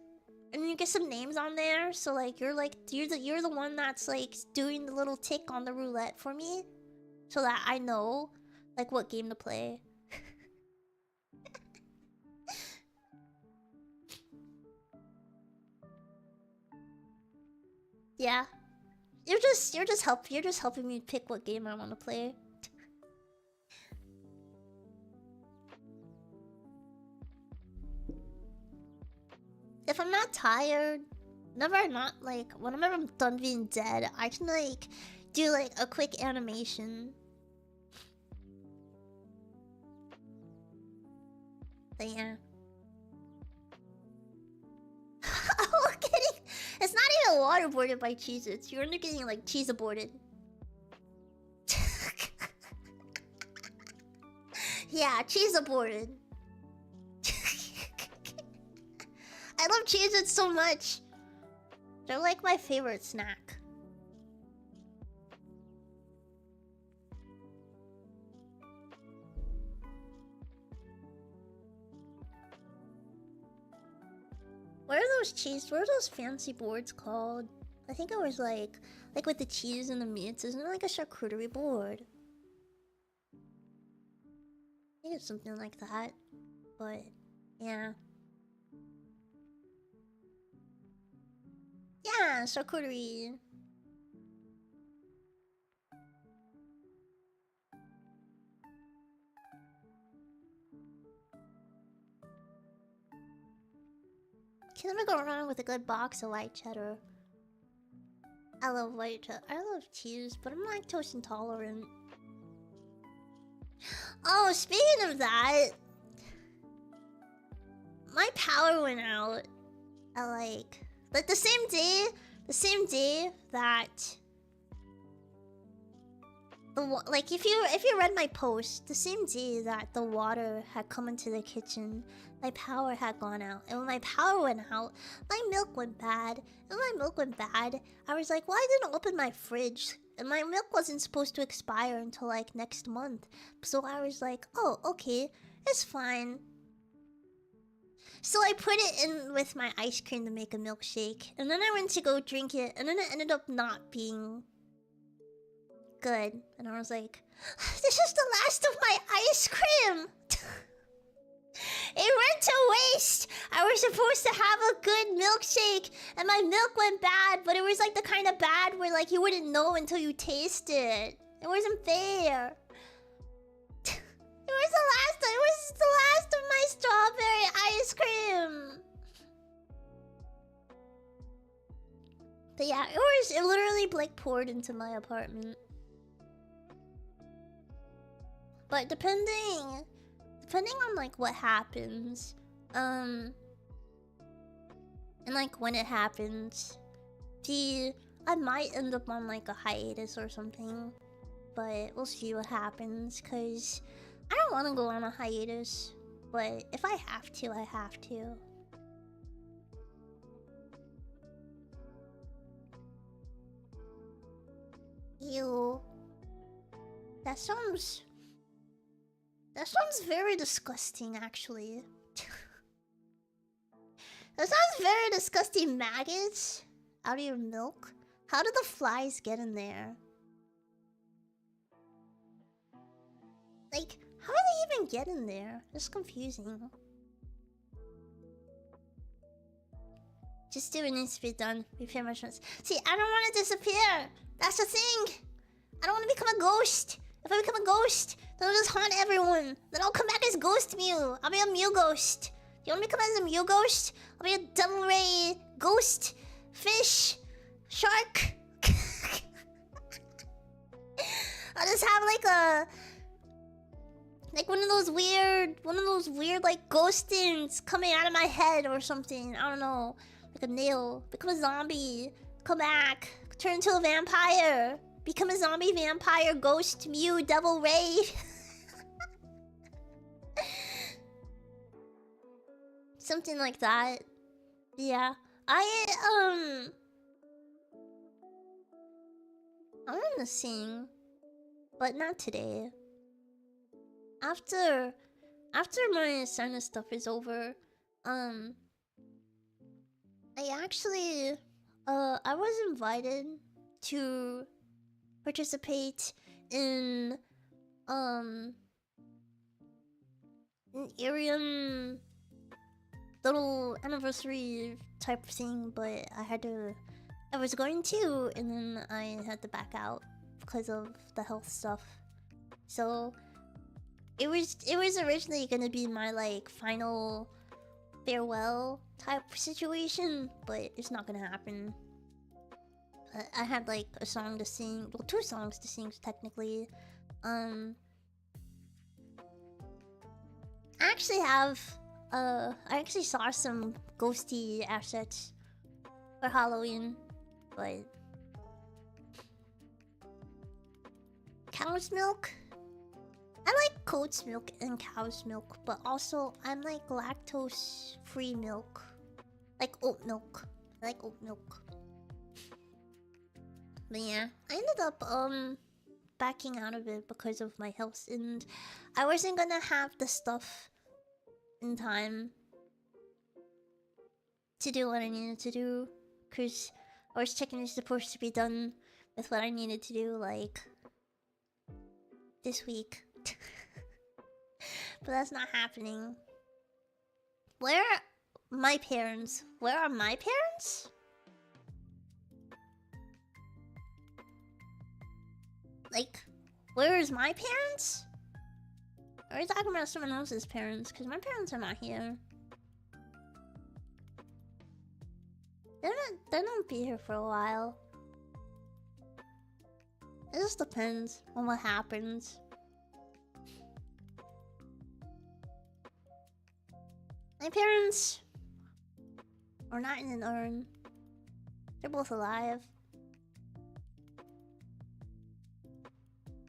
and then you get some names on there. So like you're the one that's like doing the little tick on the roulette for me, so that I know like what game to play. Yeah. You're just helping me pick what game I want to play. If I'm not tired, whenever I'm done being dead, I can like do like a quick animation. But yeah. Oh, kidding. It's not even waterboarded by Cheez-Its. You're only getting like cheese-aborted. Yeah, cheese-aborted. I love Cheez-Its so much. They're like my favorite snack. What are those fancy boards called? I think it was like with the cheese and the meats. Isn't it like a charcuterie board? I think it's something like that. But yeah. Yeah, charcuterie. Can never go wrong with a good box of white cheddar. I love white cheddar. I love cheese, but I'm lactose intolerant. Oh, speaking of that, my power went out at like the same day that like if you read my post, the same day that the water had come into the kitchen, my power had gone out. And when my power went out, my milk went bad. And when my milk went bad, I was like, well, I didn't open my fridge. And my milk wasn't supposed to expire until like next month. So I was like, oh, okay, it's fine. So I put it in with my ice cream to make a milkshake. And then I went to go drink it. And then it ended up not being good. And I was like, this is the last of my ice cream. It went to waste. I was supposed to have a good milkshake, and my milk went bad, but it was like the kind of bad where like you wouldn't know until you taste it. It wasn't fair. It was the last of my strawberry ice cream. But yeah, it literally like poured into my apartment. But depending on like what happens, and like when it happens, I might end up on like a hiatus or something. But we'll see what happens, cause I don't want to go on a hiatus. But if I have to, I have to. Ew. That sounds very disgusting, actually. That sounds very disgusting. Maggots out of your milk? How did the flies get in there? Like, how do they even get in there? It's confusing. Just do what needs to be done. Repair my trust. See, I don't want to disappear. That's the thing. I don't want to become a ghost. If I become a ghost, then I'll just haunt everyone. Then I'll come back as Ghost Mew. I'll be a Mew Ghost. Do you want me to come as a Mew Ghost? I'll be a Devil Ray Ghost. Fish. Shark. I'll just have like a... like one of those weird like ghost things coming out of my head or something. I don't know. Like a nail. Become a zombie. Come back. Turn into a vampire. Become a zombie vampire, ghost, Mew, Devil Ray. Something like that. Yeah. I want to sing. But not today. After my sinus stuff is over, I actually I was invited to participate in an Arian little anniversary type thing, but I had to I was going to, and then I had to back out because of the health stuff. So it was originally gonna be my like final farewell type situation, but it's not gonna happen. I had like a song to sing, well, 2 songs to sing technically. I actually have I actually saw some ghosty assets for Halloween, but cow's milk. I like goat's milk and cow's milk, but also I'm like lactose-free milk, like oat milk. I like oat milk. But yeah, I ended up backing out of it because of my health, and I wasn't gonna have the stuff in time to do what I needed to do, because I was technically supposed to be done with what I needed to do like this week. But that's not happening. Where are my parents? Where are my parents? Like, where is my parents? Are we talking about someone else's parents? Because my parents are not here. They don't be here for a while. It just depends on what happens. My parents are not in an urn. They're both alive.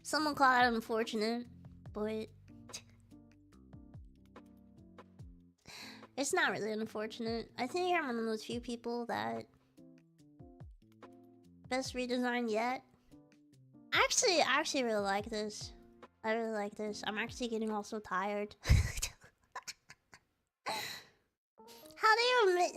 Someone called it unfortunate, but it's not really unfortunate. I think I'm one of those few people that best redesign yet. I actually really like this. I really like this. I'm actually getting also tired.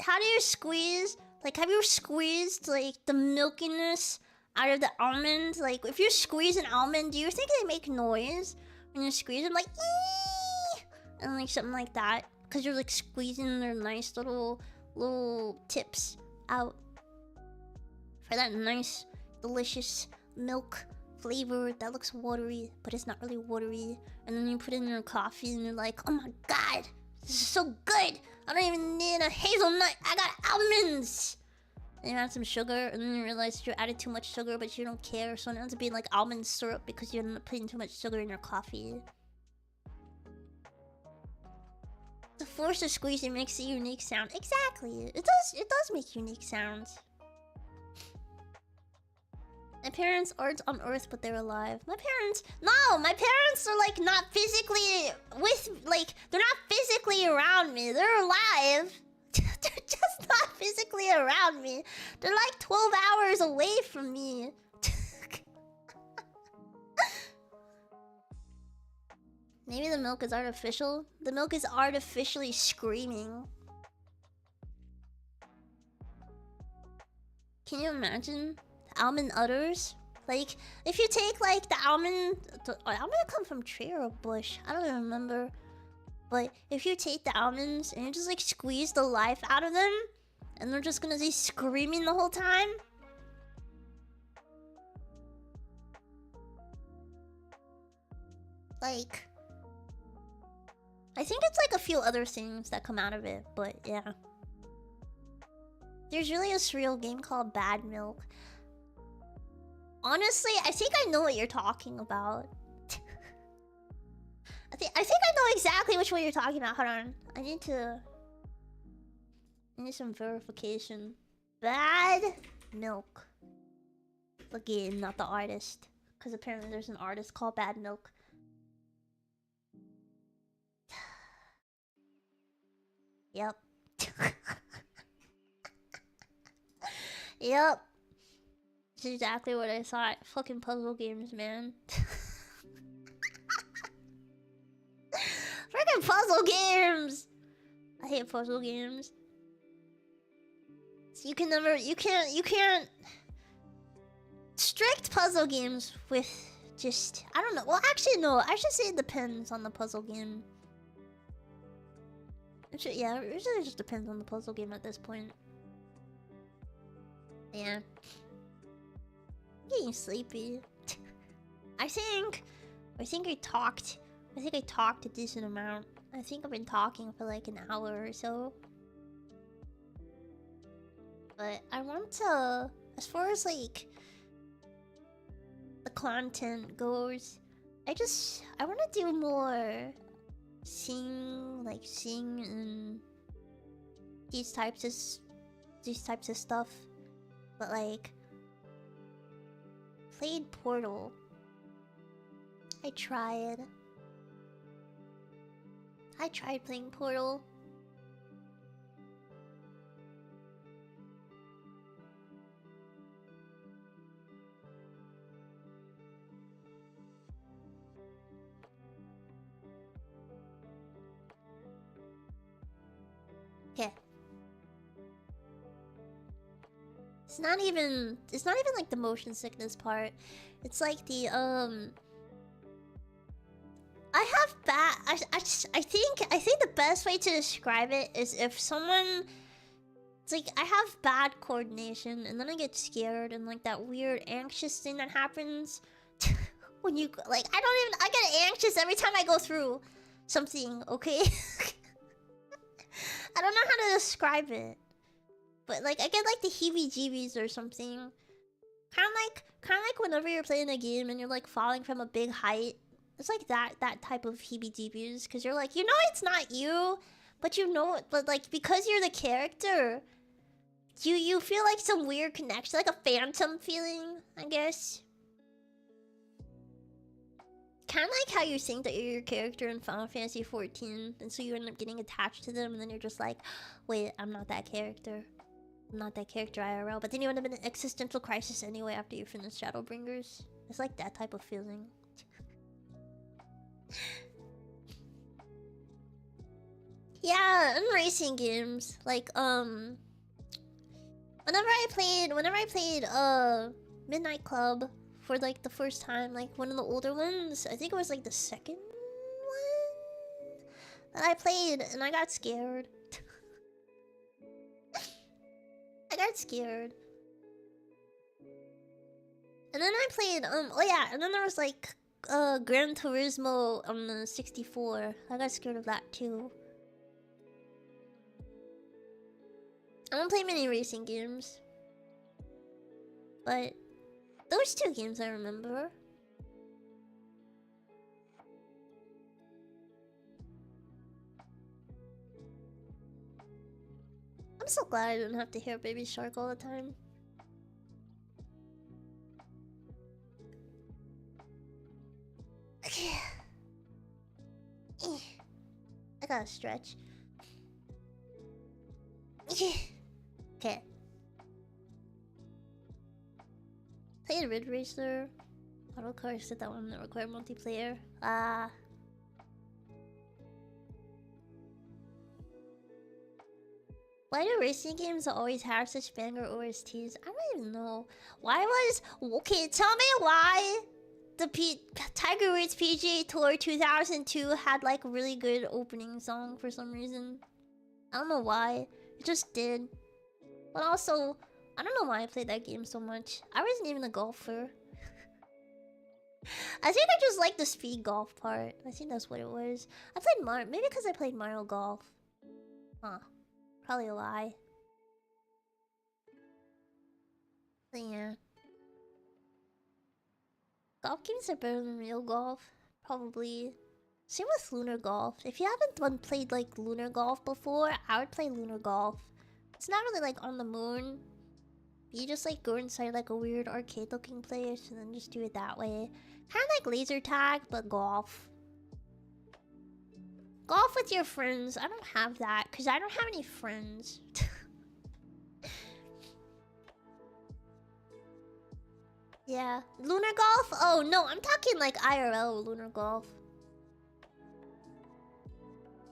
How do you squeeze? Like, have you squeezed like the milkiness out of the almond? Like, if you squeeze an almond, do you think they make noise when you squeeze them? Like, ee! And like something like that, because you're like squeezing their nice little tips out for that nice, delicious milk flavor that looks watery, but it's not really watery. And then you put it in your coffee, and you're like, oh my god, this is so good! I don't even need a hazelnut, I got almonds! And you add some sugar, and then you realize you added too much sugar, but you don't care, so it ends up being like almond syrup because you're not putting too much sugar in your coffee. The force of squeezing makes a unique sound. Exactly, it does make unique sounds. My parents aren't on Earth, but they're alive. My parents are like not physically they're not physically around me. They're alive. They're just not physically around me. They're like 12 hours away from me. Maybe the milk is artificial. The milk is artificially screaming. Can you imagine? Almond udders? Like, if you take like the almond come from tree or a bush? I don't even remember. But if you take the almonds and you just like squeeze the life out of them, and they're just gonna be screaming the whole time. Like, I think it's like a few other things that come out of it, but yeah. There's really a surreal game called Bad Milk. Honestly, I think I know what you're talking about. I think I know exactly which one you're talking about. Hold on. I need some verification. Bad Milk. The game, not the artist. Because apparently there's an artist called Bad Milk. Yep. Yep. That's exactly what I thought. Fucking puzzle games, man. Freaking puzzle games! I hate puzzle games. So you can't strict puzzle games with just, I don't know. Well, actually, no. I should say it depends on the puzzle game. Yeah, it really just depends on the puzzle game at this point. Yeah. Getting sleepy. I think I talked. I think I talked a decent amount. I think I've been talking for like an hour or so. But I want to, as far as like the content goes, I want to do more sing and these types of stuff. But like played Portal. I tried playing Portal. Okay. It's not even like the motion sickness part. It's like the I have bad. I think the best way to describe it is if someone. It's like I have bad coordination, and then I get scared, and like that weird anxious thing that happens when you like. I get anxious every time I go through something. Okay. I don't know how to describe it, but like I get like the heebie-jeebies or something. Kind of like whenever you're playing a game and you're like falling from a big height. It's like that type of heebie-jeebies, because you're like, you know it's not you, but you know it, but like because you're the character, you feel like some weird connection, like a phantom feeling, I guess. Kind of like how you think that you're your character in Final Fantasy 14, and so you end up getting attached to them, and then you're just like, wait, I'm not that character. I'm not that character IRL. But then you end up in an existential crisis anyway after you finish Shadowbringers. It's like that type of feeling. Yeah, in racing games, like whenever I played Midnight Club for like the first time, like one of the older ones, I think it was like the second one that I played, and I got scared. I got scared. And then I played oh yeah, and then there was like Gran Turismo on the 64. I got scared of that too. I don't play many racing games, but those two games I remember. I'm so glad I don't have to hear Baby Shark all the time. I gotta stretch. Okay. Played Ridge Racer. Auto Car said that one that required multiplayer. Why do racing games always have such banger OSTs? I don't even know. Why was... Okay, tell me why the Tiger Woods PGA Tour 2002 had like a really good opening song for some reason. I don't know why. It just did. But also, I don't know why I played that game so much. I wasn't even a golfer. I think I just like the speed golf part. I think that's what it was. I played Mario... Maybe because I played Mario Golf. Huh. Probably a lie. But yeah. Golf games are better than real golf. Probably. Same with Lunar Golf. If you haven't played like Lunar Golf before, I would play Lunar Golf. It's not really like on the moon. You just like go inside like a weird arcade looking place and then just do it that way. Kind of like laser tag, but golf. Golf with your friends. I don't have that because I don't have any friends. Yeah. Lunar Golf? Oh no, I'm talking like IRL Lunar Golf.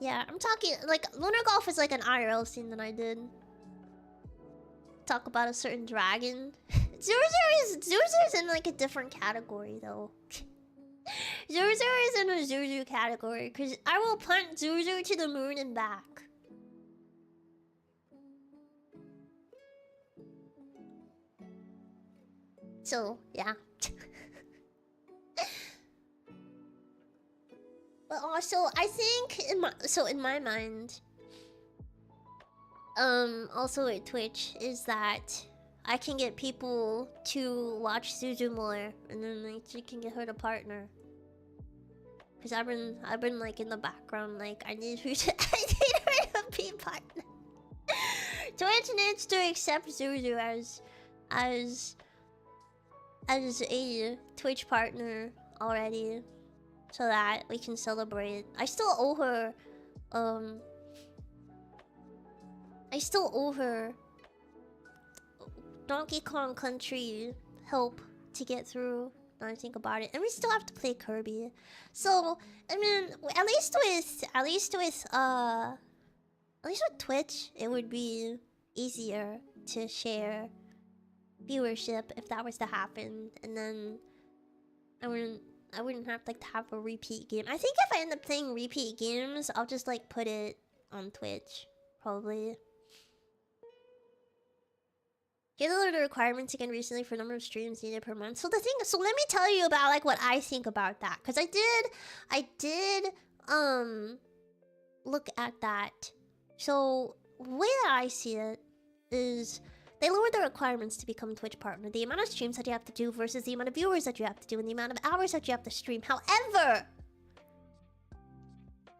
Yeah, I'm talking like Lunar Golf is like an IRL scene that I did. Talk about a certain dragon. Zuzu is in like a different category though. Zuzu is in a Zuzu category because I will punt Zuzu to the moon and back. So yeah. But also, I think in my mind, also with Twitch is that I can get people to watch Suzu more, and then like she can get her to partner. Cause I've been like in the background, like I need her to be partner. Twitch needs to accept Suzu as a Twitch partner already, so that we can celebrate. I still owe her Donkey Kong Country help to get through. Now I think about it, and we still have to play Kirby. So I mean, at least with Twitch, it would be easier to share viewership if that was to happen, and then I wouldn't have like to have a repeat game. I think if I end up playing repeat games, I'll just like put it on Twitch, probably. You lowered the requirements again recently for number of streams needed per month. So let me tell you about like what I think about that, because I did look at that. So the way that I see it is they lowered the requirements to become Twitch partner. The amount of streams that you have to do versus the amount of viewers that you have to do and the amount of hours that you have to stream. However,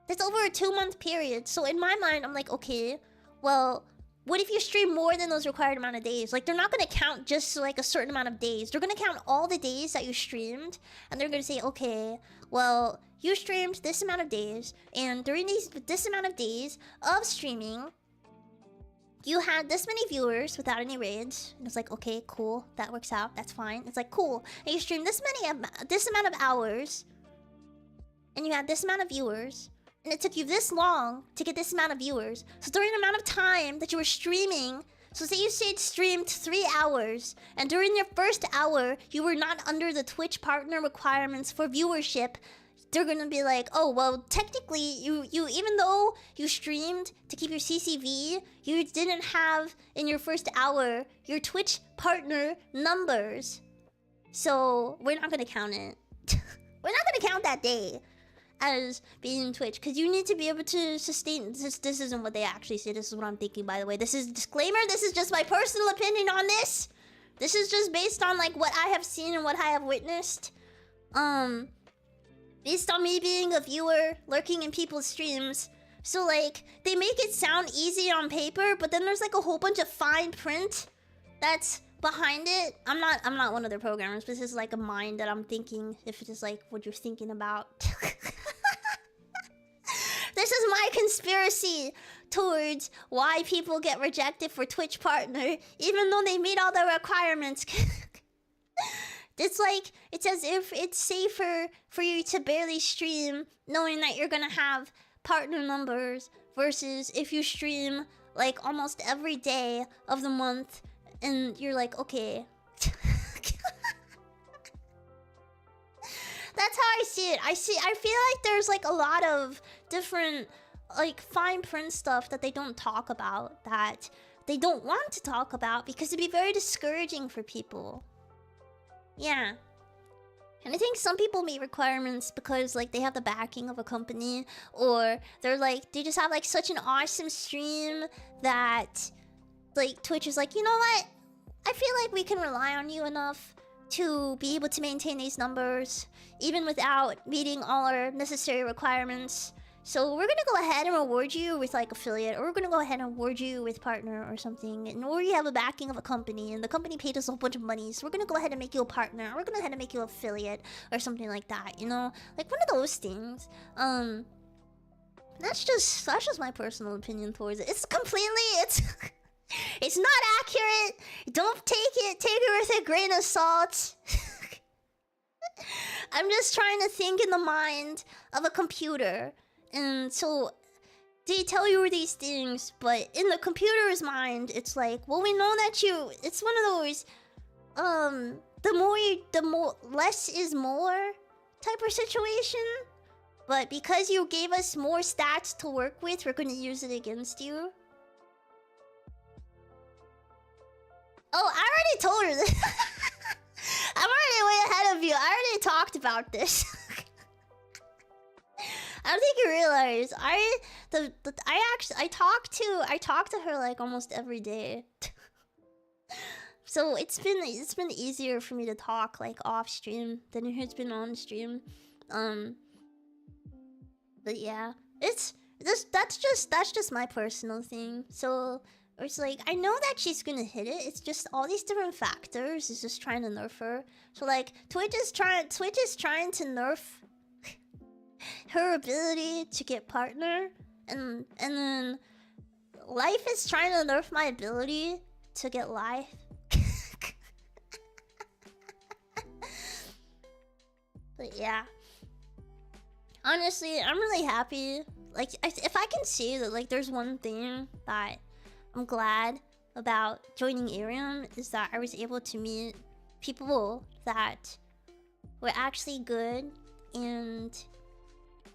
that's over a 2-month period. So in my mind, I'm like, okay, well, what if you stream more than those required amount of days? Like, they're not going to count just like a certain amount of days. They're going to count all the days that you streamed, and they're going to say, okay, well, you streamed this amount of days, and during this amount of days of streaming, you had this many viewers without any raids. And it's like, okay, cool, that works out, that's fine. It's like, cool, and you streamed this amount of hours, and you had this amount of viewers, and it took you this long to get this amount of viewers. So during the amount of time that you were streaming, so say you streamed 3 hours, and during your first hour, you were not under the Twitch partner requirements for viewership, they're gonna be like, oh, well, technically, you even though you streamed to keep your CCV, you didn't have, in your first hour, your Twitch partner numbers. So, we're not gonna count it. We're not gonna count that day as being Twitch, because you need to be able to sustain this. This isn't what they actually say. This is what I'm thinking, by the way. This is a disclaimer. This is just my personal opinion on this. This is just based on like what I have seen and what I have witnessed. Based on me being a viewer lurking in people's streams. So like they make it sound easy on paper, but then there's like a whole bunch of fine print that's behind it. I'm not one of their programmers, but this is like a mind that I'm thinking, if it is like what you're thinking about. This is my conspiracy towards why people get rejected for Twitch partner, even though they meet all the requirements. It's like, it's as if it's safer for you to barely stream, knowing that you're gonna have partner numbers, versus if you stream like almost every day of the month, and you're like, okay. That's how I see it. I feel like there's like a lot of different like fine print stuff that they don't talk about, that they don't want to talk about, because it'd be very discouraging for people. Yeah. And I think some people meet requirements because like they have the backing of a company, or they're like, they just have like such an awesome stream that like Twitch is like, you know what? I feel like we can rely on you enough to be able to maintain these numbers even without meeting all our necessary requirements. So we're gonna go ahead and reward you with like affiliate, or we're gonna go ahead and reward you with partner or something, and or you have a backing of a company and the company paid us a whole bunch of money, so we're gonna go ahead and make you a partner, or we're gonna go ahead and make you an affiliate or something like that, you know, like one of those things. That's just my personal opinion towards it. It's it's not accurate. Don't take it with a grain of salt. I'm just trying to think in the mind of a computer. And so they tell you these things, but in the computer's mind, it's like, well, we know that it's one of those, the more less is more type of situation. But because you gave us more stats to work with, we're gonna use it against you. Oh, I already told her this. about this. I don't think you realize I talk to her like almost every day. So it's been easier for me to talk like off stream than it has been on stream. But yeah, that's just my personal thing. So it's like I know that she's gonna hit it. It's just all these different factors is just trying to nerf her. So like Twitch is trying to nerf her ability to get partner, and then life is trying to nerf my ability to get life. But yeah, honestly, I'm really happy. Like, if I can see that, like, there's one thing that I'm glad about joining Arium is that I was able to meet people that were actually good and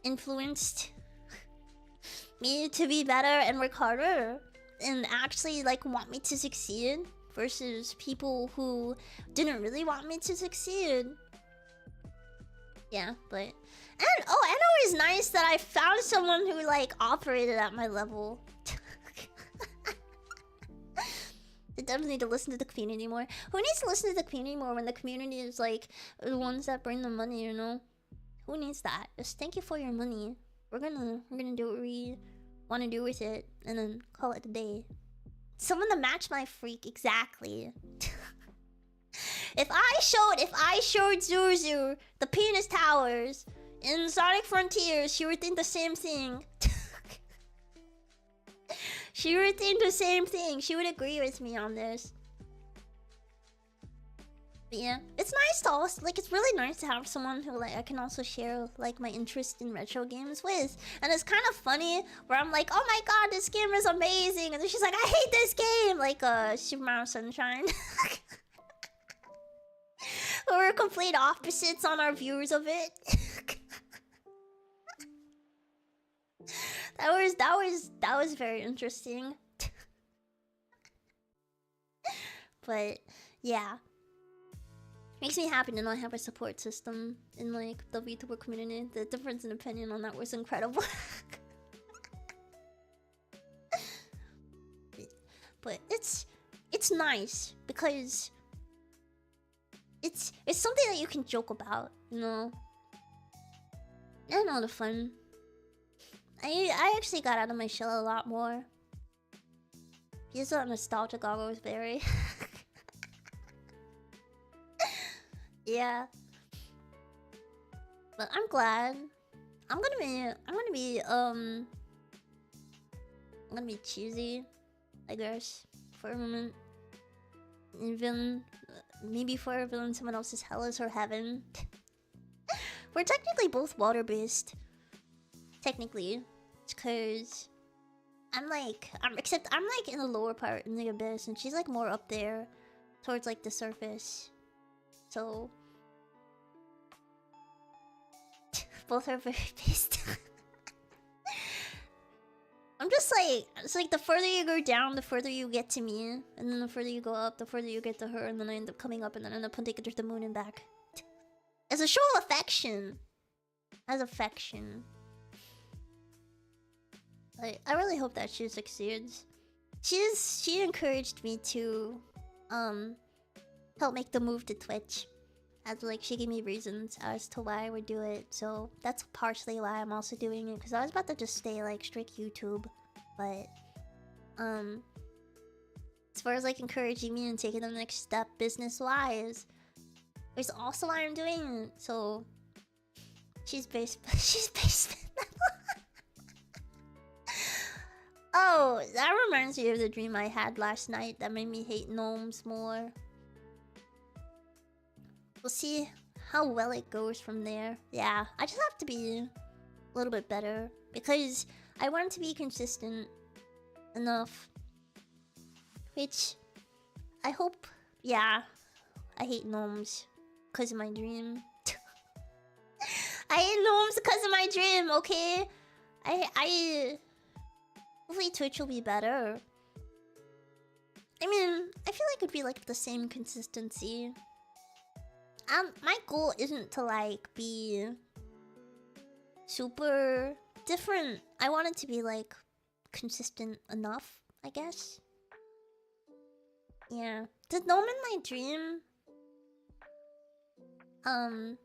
influenced me to be better and work harder and actually like want me to succeed versus people who didn't really want me to succeed. Yeah, but and it was nice that I found someone who like operated at my level. I definitely need to listen to the community more. Who needs to listen to the community more when the community is like the ones that bring the money, you know? Who needs that? Just thank you for your money. We're gonna do what we want to do with it, and then call it a day. Someone to match my freak exactly. If I showed Zuzu the penis towers in Sonic Frontiers, she would think the same thing. She would think the same thing. She would agree with me on this. But yeah, it's nice to also, like, it's really nice to have someone who, like, I can also share, like, my interest in retro games with. And it's kind of funny where I'm like, oh my god, this game is amazing. And then she's like, I hate this game. Like, Super Mario Sunshine. We're complete opposites on our views of it. That was very interesting. But yeah, makes me happy to not have a support system in like the VTuber community. The difference in opinion on that was incredible. But it's nice because it's something that you can joke about, you know. And all the fun. I actually got out of my shell a lot more. He's a nostalgic goggles berry. Yeah. But I'm glad. I'm gonna be cheesy, I guess, for a moment. Even maybe for a villain, someone else's Hellas or Heaven. We're technically both water-based. Technically. Because except I'm like in the lower part in the abyss, and she's like more up there towards like the surface. So both are very based. I'm just like, it's like the further you go down, the further you get to me, and then the further you go up, the further you get to her, and then I end up coming up, and then I end up taking her to the moon and back. As a show of affection. As affection. Like, I really hope that she succeeds. She encouraged me to help make the move to Twitch. As like she gave me reasons as to why I would do it. So that's partially why I'm also doing it. Because I was about to just stay like strict YouTube. But as far as like encouraging me and taking the next step business wise, it's also why I'm doing it. So she's basement. Oh, that reminds me of the dream I had last night that made me hate gnomes more. We'll see how well it goes from there. Yeah, I just have to be a little bit better because I want to be consistent enough. Which I hope, yeah, I hate gnomes because of my dream. I hate gnomes because of my dream, okay? Hopefully Twitch will be better. I mean, I feel like it'd be like the same consistency. my goal isn't to like be super different. I want it to be like consistent enough, I guess. Yeah. The gnome in my dream. The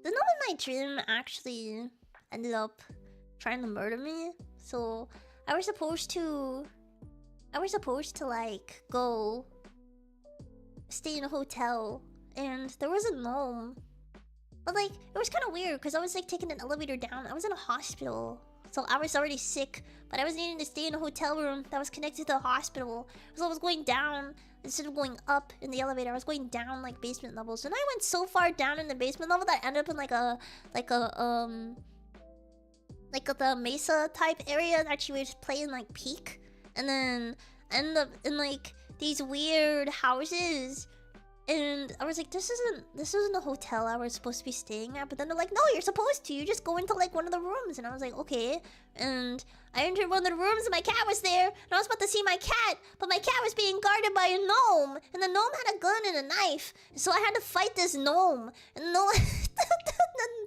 gnome in my dream actually ended up trying to murder me. So I was supposed to like go stay in a hotel, and there was a gnome. But like it was kind of weird because I was like taking an elevator down. I was in a hospital, so I was already sick, but I was needing to stay in a hotel room that was connected to the hospital. So I was going down instead of going up in the elevator. I was going down like basement levels, and I went so far down in the basement level that I ended up in like the mesa type area that she was playing like Peak, and then I ended up in like these weird houses. And I was like, this isn't a hotel I was supposed to be staying at. But then they're like, no, you're supposed to. You just go into like one of the rooms. And I was like, okay. And I entered one of the rooms and my cat was there. And I was about to see my cat, but my cat was being guarded by a gnome. And the gnome had a gun and a knife. So I had to fight this gnome. And the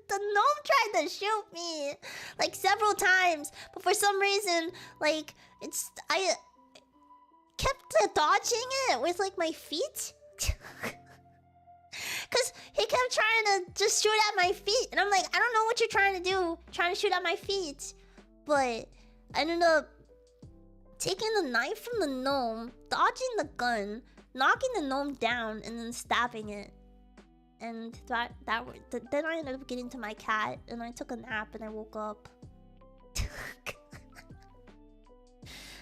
gnome tried to shoot me like several times. But for some reason, like I kept dodging it with like my feet. Cause he kept trying to just shoot at my feet, and I'm like, I don't know what you're trying to do, trying to shoot at my feet. But I ended up taking the knife from the gnome, dodging the gun, knocking the gnome down, and then stabbing it. And then I ended up getting to my cat, and I took a nap, and I woke up.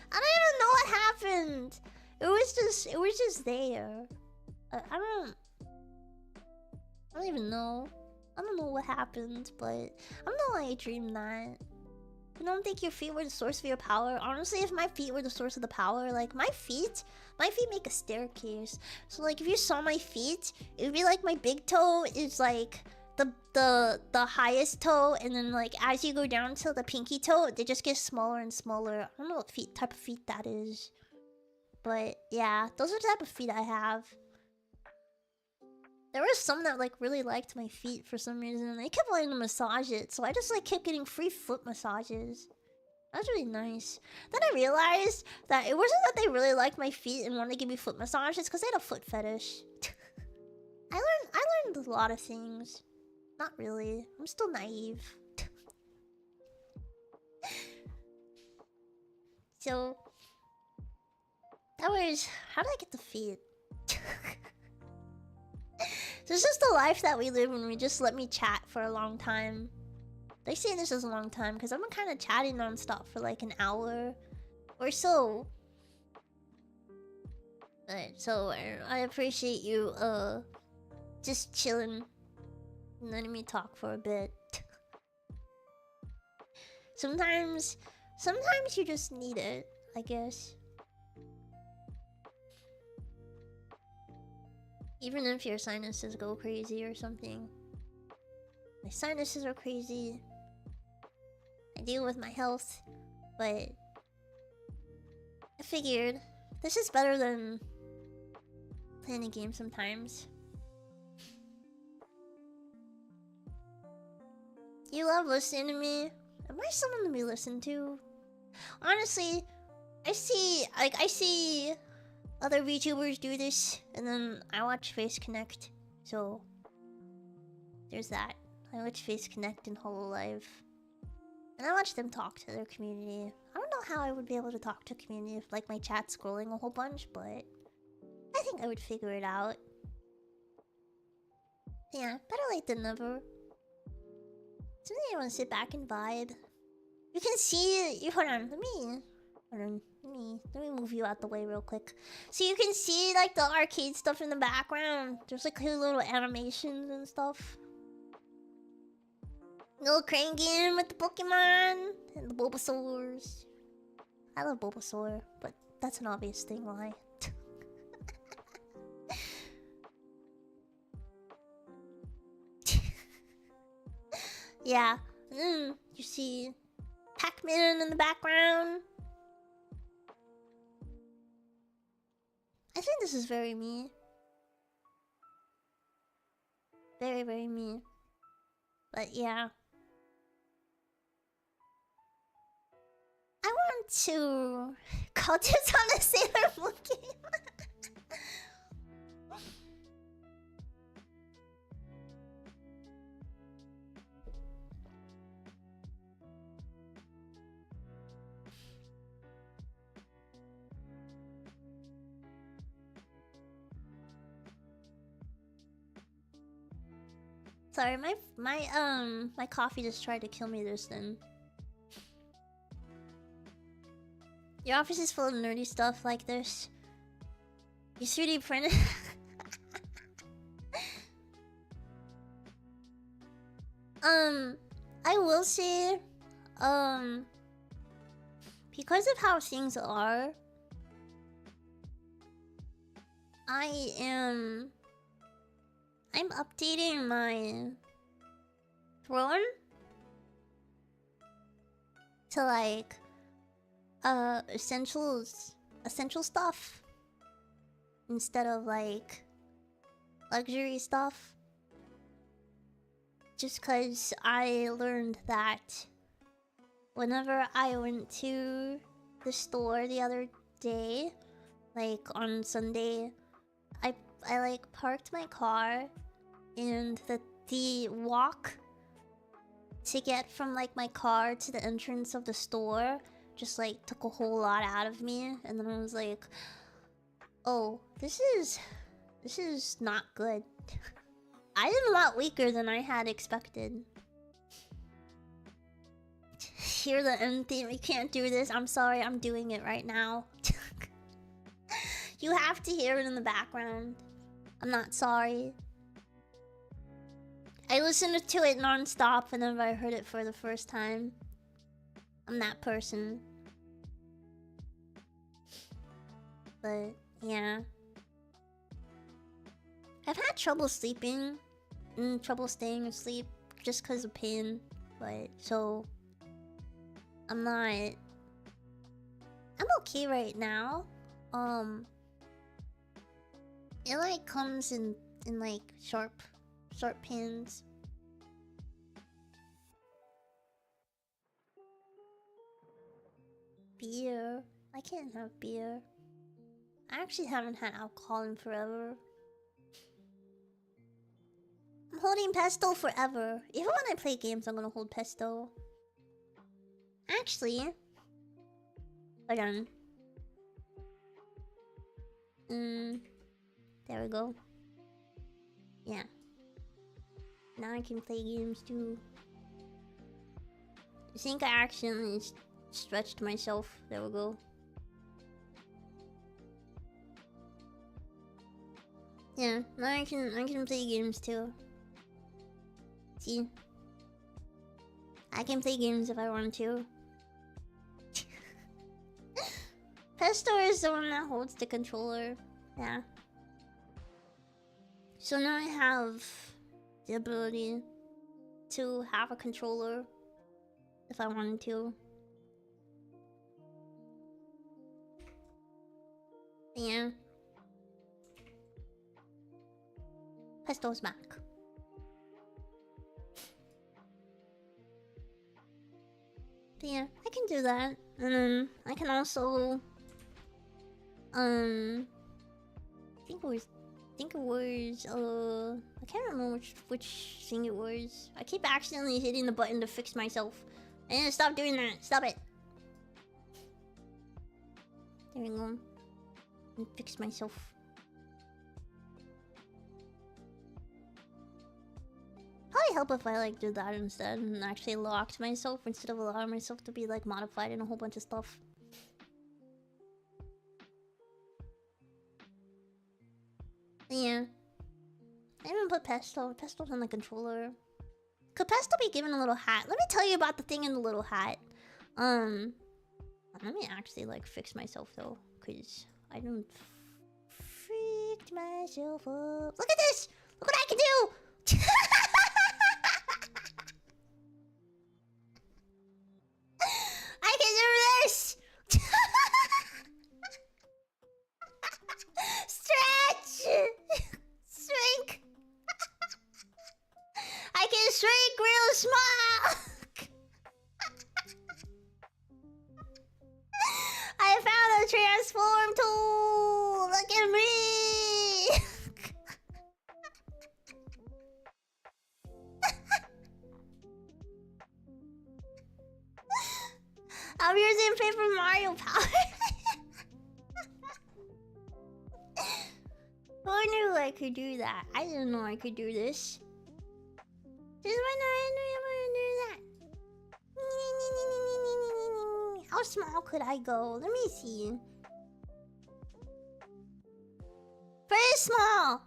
I don't even know what happened. It was just there. I don't even know. I don't know what happened, but I don't know why I dreamed that. You don't think your feet were the source of your power? Honestly, if my feet were the source of the power, like my feet make a staircase. So like if you saw my feet, it would be like my big toe is like the highest toe, and then like as you go down to the pinky toe, they just get smaller and smaller. I don't know what type of feet that is. But yeah, those are the type of feet I have. There was some that like really liked my feet for some reason, and they kept wanting to massage it, so I just like kept getting free foot massages. That was really nice. Then I realized that it wasn't that they really liked my feet and wanted to give me foot massages, because they had a foot fetish. I learned a lot of things. Not really. I'm still naive. So that was, how did I get the feet? This is the life that we live when we just let me chat for a long time. They say this is a long time because I've been kind of chatting non-stop for like an hour or so. But so I appreciate you just chilling and letting me talk for a bit. Sometimes you just need it, I guess. Even if your sinuses go crazy or something. My sinuses are crazy. I deal with my health, but I figured this is better than playing a game sometimes. You love listening to me? Am I someone to be listened to? Honestly, I see other VTubers do this, and then I watch Face Connect, so there's that. I watch Face Connect and Hololive, and I watch them talk to their community. I don't know how I would be able to talk to a community if like my chat's scrolling a whole bunch, but I think I would figure it out. Yeah, better late than never. Today I want to sit back and vibe. You can see you. Hold on, let me move you out the way real quick. So you can see like the arcade stuff in the background. There's like little animations and stuff. Little crane game with the Pokemon and the Bulbasaurs. I love Bulbasaur, but that's an obvious thing why. Yeah. You see Pac-Man in the background. I think this is very me. Very, very me. But yeah. I want to call this on a Sailor Moon game. Sorry, my coffee just tried to kill me just then. Your office is full of nerdy stuff like this. You 3D printed. I will say, because of how things are, I'm updating my throne to like essential stuff instead of like luxury stuff. Just cause I learned that whenever I went to the store the other day, like on Sunday, I like parked my car, and the walk to get from like my car to the entrance of the store just like took a whole lot out of me, and then I was like, oh, this is not good. I am a lot weaker than I had expected. Hear the end theme, we can't do this. I'm sorry, I'm doing it right now. You have to hear it in the background. I'm not sorry. I listened to it non-stop whenever I heard it for the first time. I'm that person. But, yeah. I've had trouble sleeping and trouble staying asleep just because of pain. But, so... I'm okay right now. It like comes in like sharp pains. Beer. I can't have beer. I actually haven't had alcohol in forever. I'm holding Pesto forever. Even when I play games, I'm gonna hold Pesto. Actually, hold on. There we go. Yeah. Now I can play games too. I think I accidentally stretched myself. There we go. Yeah, now I can play games too. See? I can play games if I want to. Pesto is the one that holds the controller. Yeah. So now I have the ability to have a controller if I wanted to. Yeah. Pesto's back. But yeah, I can do that. And then I can also I think it was I can't remember which thing it was. I keep accidentally hitting the button to fix myself. I need to stop doing that. Stop it. There we go. And fix myself. Probably help if I like did that instead and actually locked myself instead of allowing myself to be like modified in a whole bunch of stuff. Yeah. I even put Pesto. Pesto's on the controller. Could Pesto be given a little hat? Let me tell you about the thing in the little hat. Let me actually like fix myself though, cause I don't freaked myself up. Look at this! Look what I can do! I can do this! Stretch! Shrink! smile! I found a transform tool! Look at me! I'm using Paper Mario power. I knew I could do that. I didn't know I could do this. Just when I knew I would do that. How small could I go? Let me see. Very small.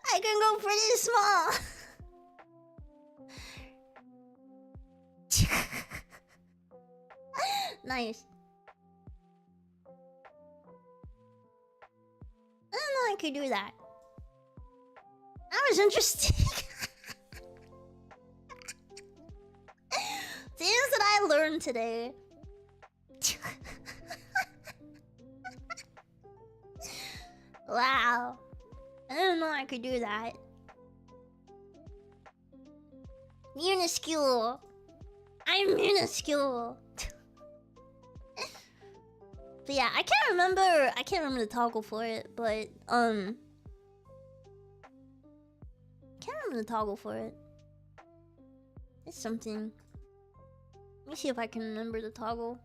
I can go pretty small. Nice. I didn't know I could do that. That was interesting. Things that I learned today. Wow. I didn't know I could do that. Minuscule. I'm minuscule. But yeah, I can't remember the toggle for it, but can't remember the toggle for it. It's something. Let me see if I can remember the toggle.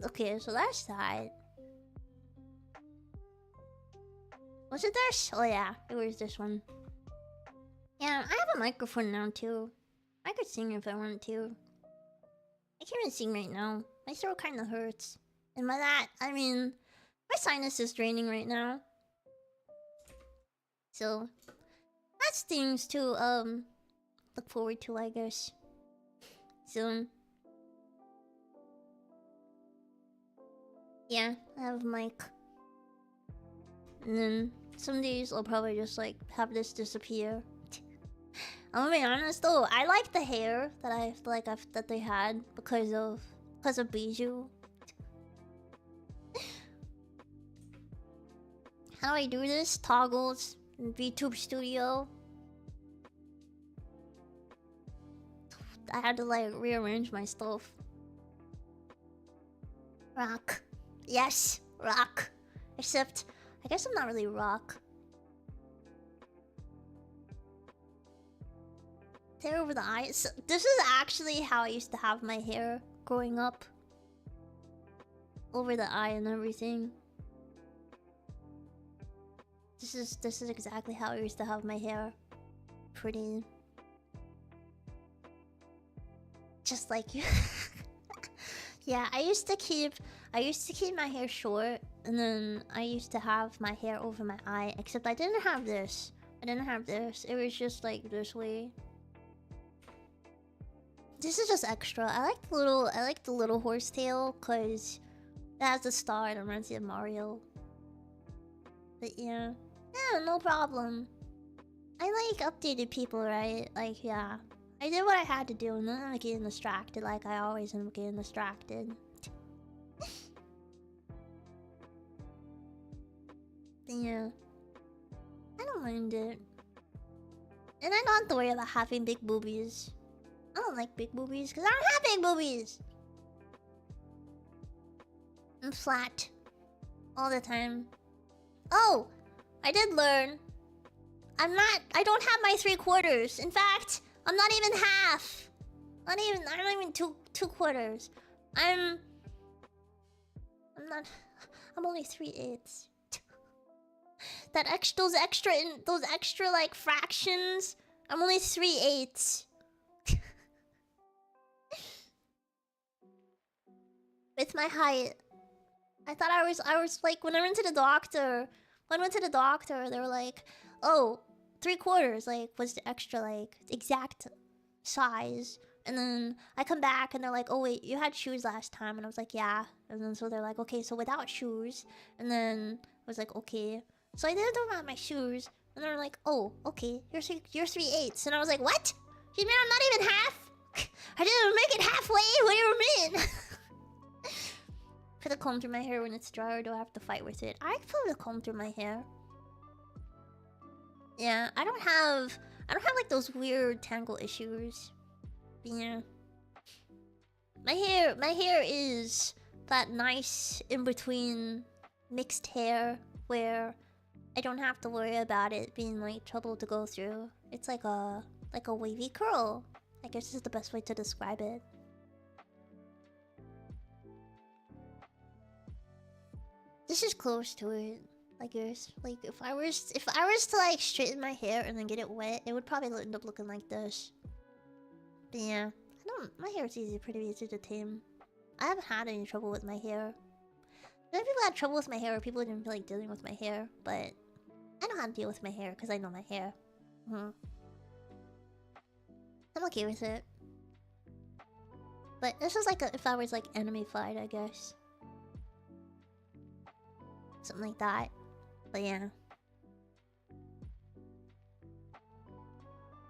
Okay, so that's that. Was it this? Oh yeah, it was this one. Yeah, I have a microphone now too. I could sing if I wanted to. I can't even sing right now. My throat kind of hurts. And by that, I mean, my sinus is draining right now. So, that's things to, look forward to, I guess. Soon. Yeah, I have a mic. And then, some days I'll probably just, like, have this disappear. I'm gonna be honest though, I like the hair that they had because of Bijou. How do I do this? Toggles in VTube Studio. I had to like rearrange my stuff. Rock. Yes, rock. Except I guess I'm not really rock. Hair over the eyes. This is actually how I used to have my hair growing up. Over the eye and everything. This is exactly how I used to have my hair. Pretty. Just like you. Yeah, I used to keep my hair short, and then I used to have my hair over my eye, except I didn't have this. It was just like this way. This is just extra. I like the little horsetail because it has a star and it reminds me of Mario. But yeah, no problem. I like updated people, right? Like yeah, I did what I had to do, and then I'm getting distracted. Like I always am getting distracted. Yeah, I don't mind it, and I don't have to worry about having big boobies. I don't like big boobies because I don't have big boobies. I'm flat all the time. Oh, I did learn. I don't have my 3/4. In fact, I'm not even half. I'm not even two quarters. I'm only 3/8. Those extra like fractions. I'm only 3/8. With my height. I thought I was like, when I went to the doctor, they were like, oh, 3/4 like was the extra like exact size. And then I come back and they're like, oh wait, you had shoes last time. And I was like, yeah. And then so they're like, okay, so without shoes. And then I was like, okay. So I didn't know about my shoes. And they're like, oh, okay, you're 3/8. And I was like, what? You mean I'm not even half? I didn't make it halfway? What do you mean? comb through my hair when it's dry, or do I have to fight with it? I prefer to comb through my hair. Yeah, I don't have like those weird tangle issues. Yeah. My hair is that nice in between mixed hair where I don't have to worry about it being like trouble to go through. It's like a wavy curl. I guess is the best way to describe it. This is close to it. Like yours. Like if I was to like straighten my hair and then get it wet, it would probably end up looking like this. But yeah. My hair is pretty easy to tame. I haven't had any trouble with my hair. Some people had trouble with my hair, or people didn't feel like dealing with my hair, but I know how to deal with my hair because I know my hair. I'm okay with it. But this is like if I was like anime-fied, I guess. Something like that. But yeah.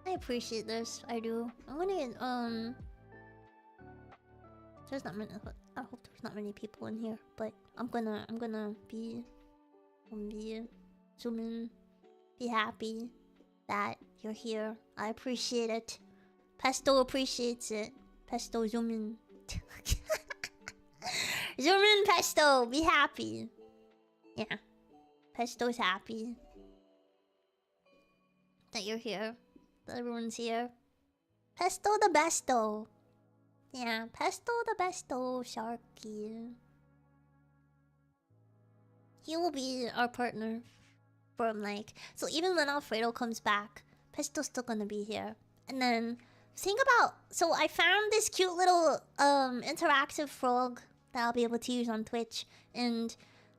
I appreciate this. I do. I'm gonna get, there's not many. I hope there's not many people in here, but I'm gonna be zoom in, be happy that you're here. I appreciate it. Pesto appreciates it. Pesto, zoom in. Zoom in, Pesto. Be happy. Yeah, Pesto's happy that you're here. That everyone's here. Pesto the besto. Yeah, Pesto the besto, Sharky. He will be our partner from like... So even when Alfredo comes back, Pesto's still gonna be here. And then, think about... So I found this cute little interactive frog that I'll be able to use on Twitch. And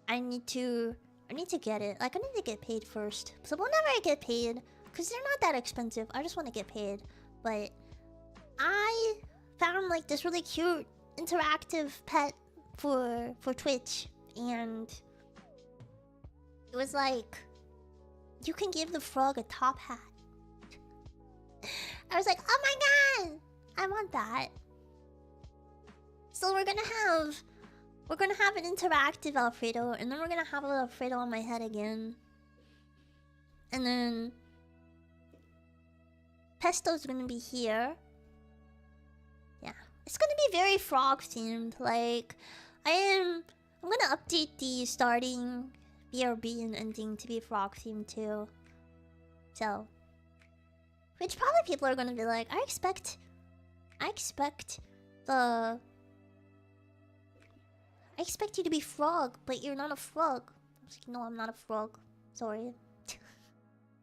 I need to get it. Like, I need to get paid first. So whenever I get paid, because they're not that expensive, I just want to get paid. But I found like this really cute interactive pet for Twitch, and it was like you can give the frog a top hat. I was like, oh my god, I want that. So we're gonna have an interactive Alfredo, and then we're gonna have a little Alfredo on my head again, and then Pesto's gonna be here. Yeah, it's gonna be very frog themed. Like, I'm gonna update the starting BRB and ending to be frog themed too. So, which probably people are gonna be like, I expect you to be frog, but you're not a frog. I was like, no, I'm not a frog. Sorry.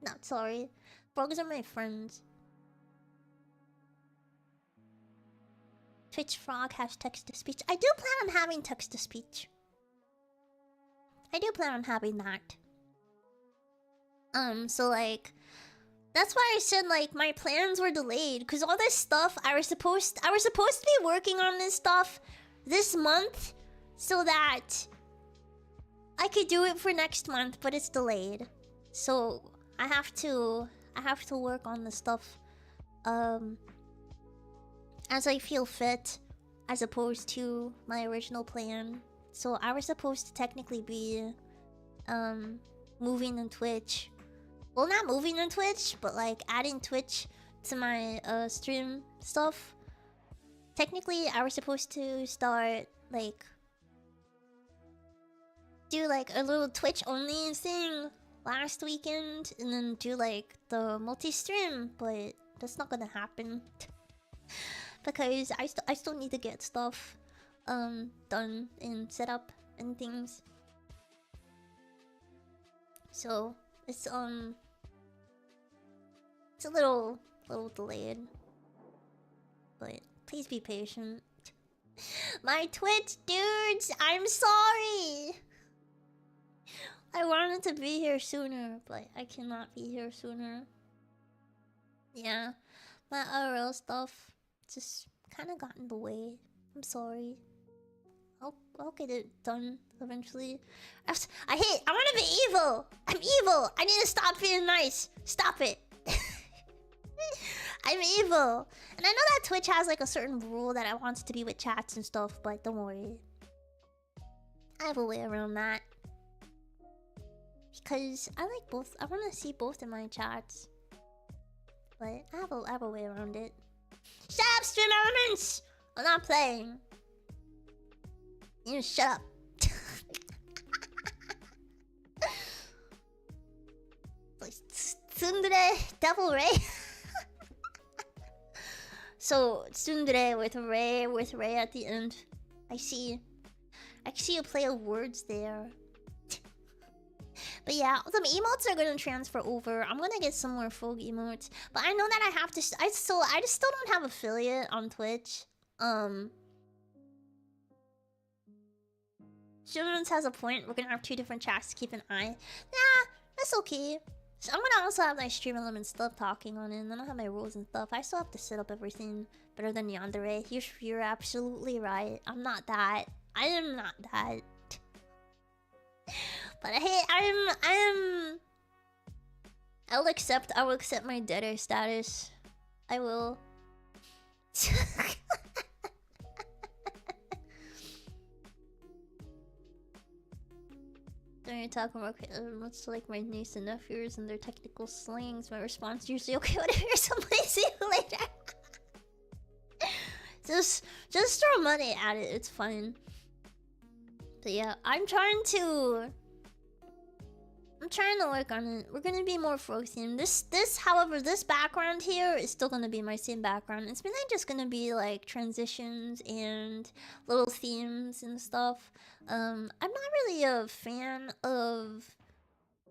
Not sorry. Frogs are my friends. Twitch frog has text-to-speech. I do plan on having text-to-speech. I do plan on having that. So like... That's why I said like my plans were delayed. Because all this stuff, I was supposed to be working on this stuff this month. So that I could do it for next month, but it's delayed. So I have to work on the stuff as I feel fit, as opposed to my original plan. So I was supposed to technically be moving in Twitch. Well, not moving in Twitch, but like adding Twitch to my stream stuff. Technically, I was supposed to start like do like a little Twitch only thing last weekend, and then do like the multi-stream, but that's not gonna happen. Because I still need to get stuff done and set up and things. So it's a little delayed. But please be patient. My Twitch dudes, I'm sorry. I wanted to be here sooner, but I cannot be here sooner. Yeah, my IRL stuff just kind of got in the way. I'm sorry. I'll get it done eventually. I want to be evil. I'm evil. I need to stop being nice. Stop it. I'm evil. And I know that Twitch has like a certain rule that I want to be with chats and stuff, but don't worry. I have a way around that. Because I like both. I want to see both in my chats. But I have a way around it. Shut up, Stream Elements! I'm not playing. You shut up. Tsundere Devil Ray. So Tsundere with Ray at the end. I see a play of words there. But yeah, some emotes are gonna transfer over. I'm gonna get some more folk emotes. But I know that I have to I just still don't have affiliate on Twitch. Shimons has a point. We're gonna have 2 different chats to keep an eye. Nah, that's okay. So I'm gonna also have my Stream Element stuff talking on it, and then I'll have my rules and stuff. I still have to set up everything better than Yandere. You're absolutely right. I'm not that. I am not that. But hey, I will accept my debtor status. I will. Then you're talking about what's like my niece and nephews and their technical slings. My response usually, okay, whatever, somebody see you later. Just throw money at it, it's fine. But yeah, I'm trying to work on it. We're gonna be more folk themed. However, this background here is still gonna be my same background. It's mainly just gonna be like transitions and little themes and stuff. I'm not really a fan of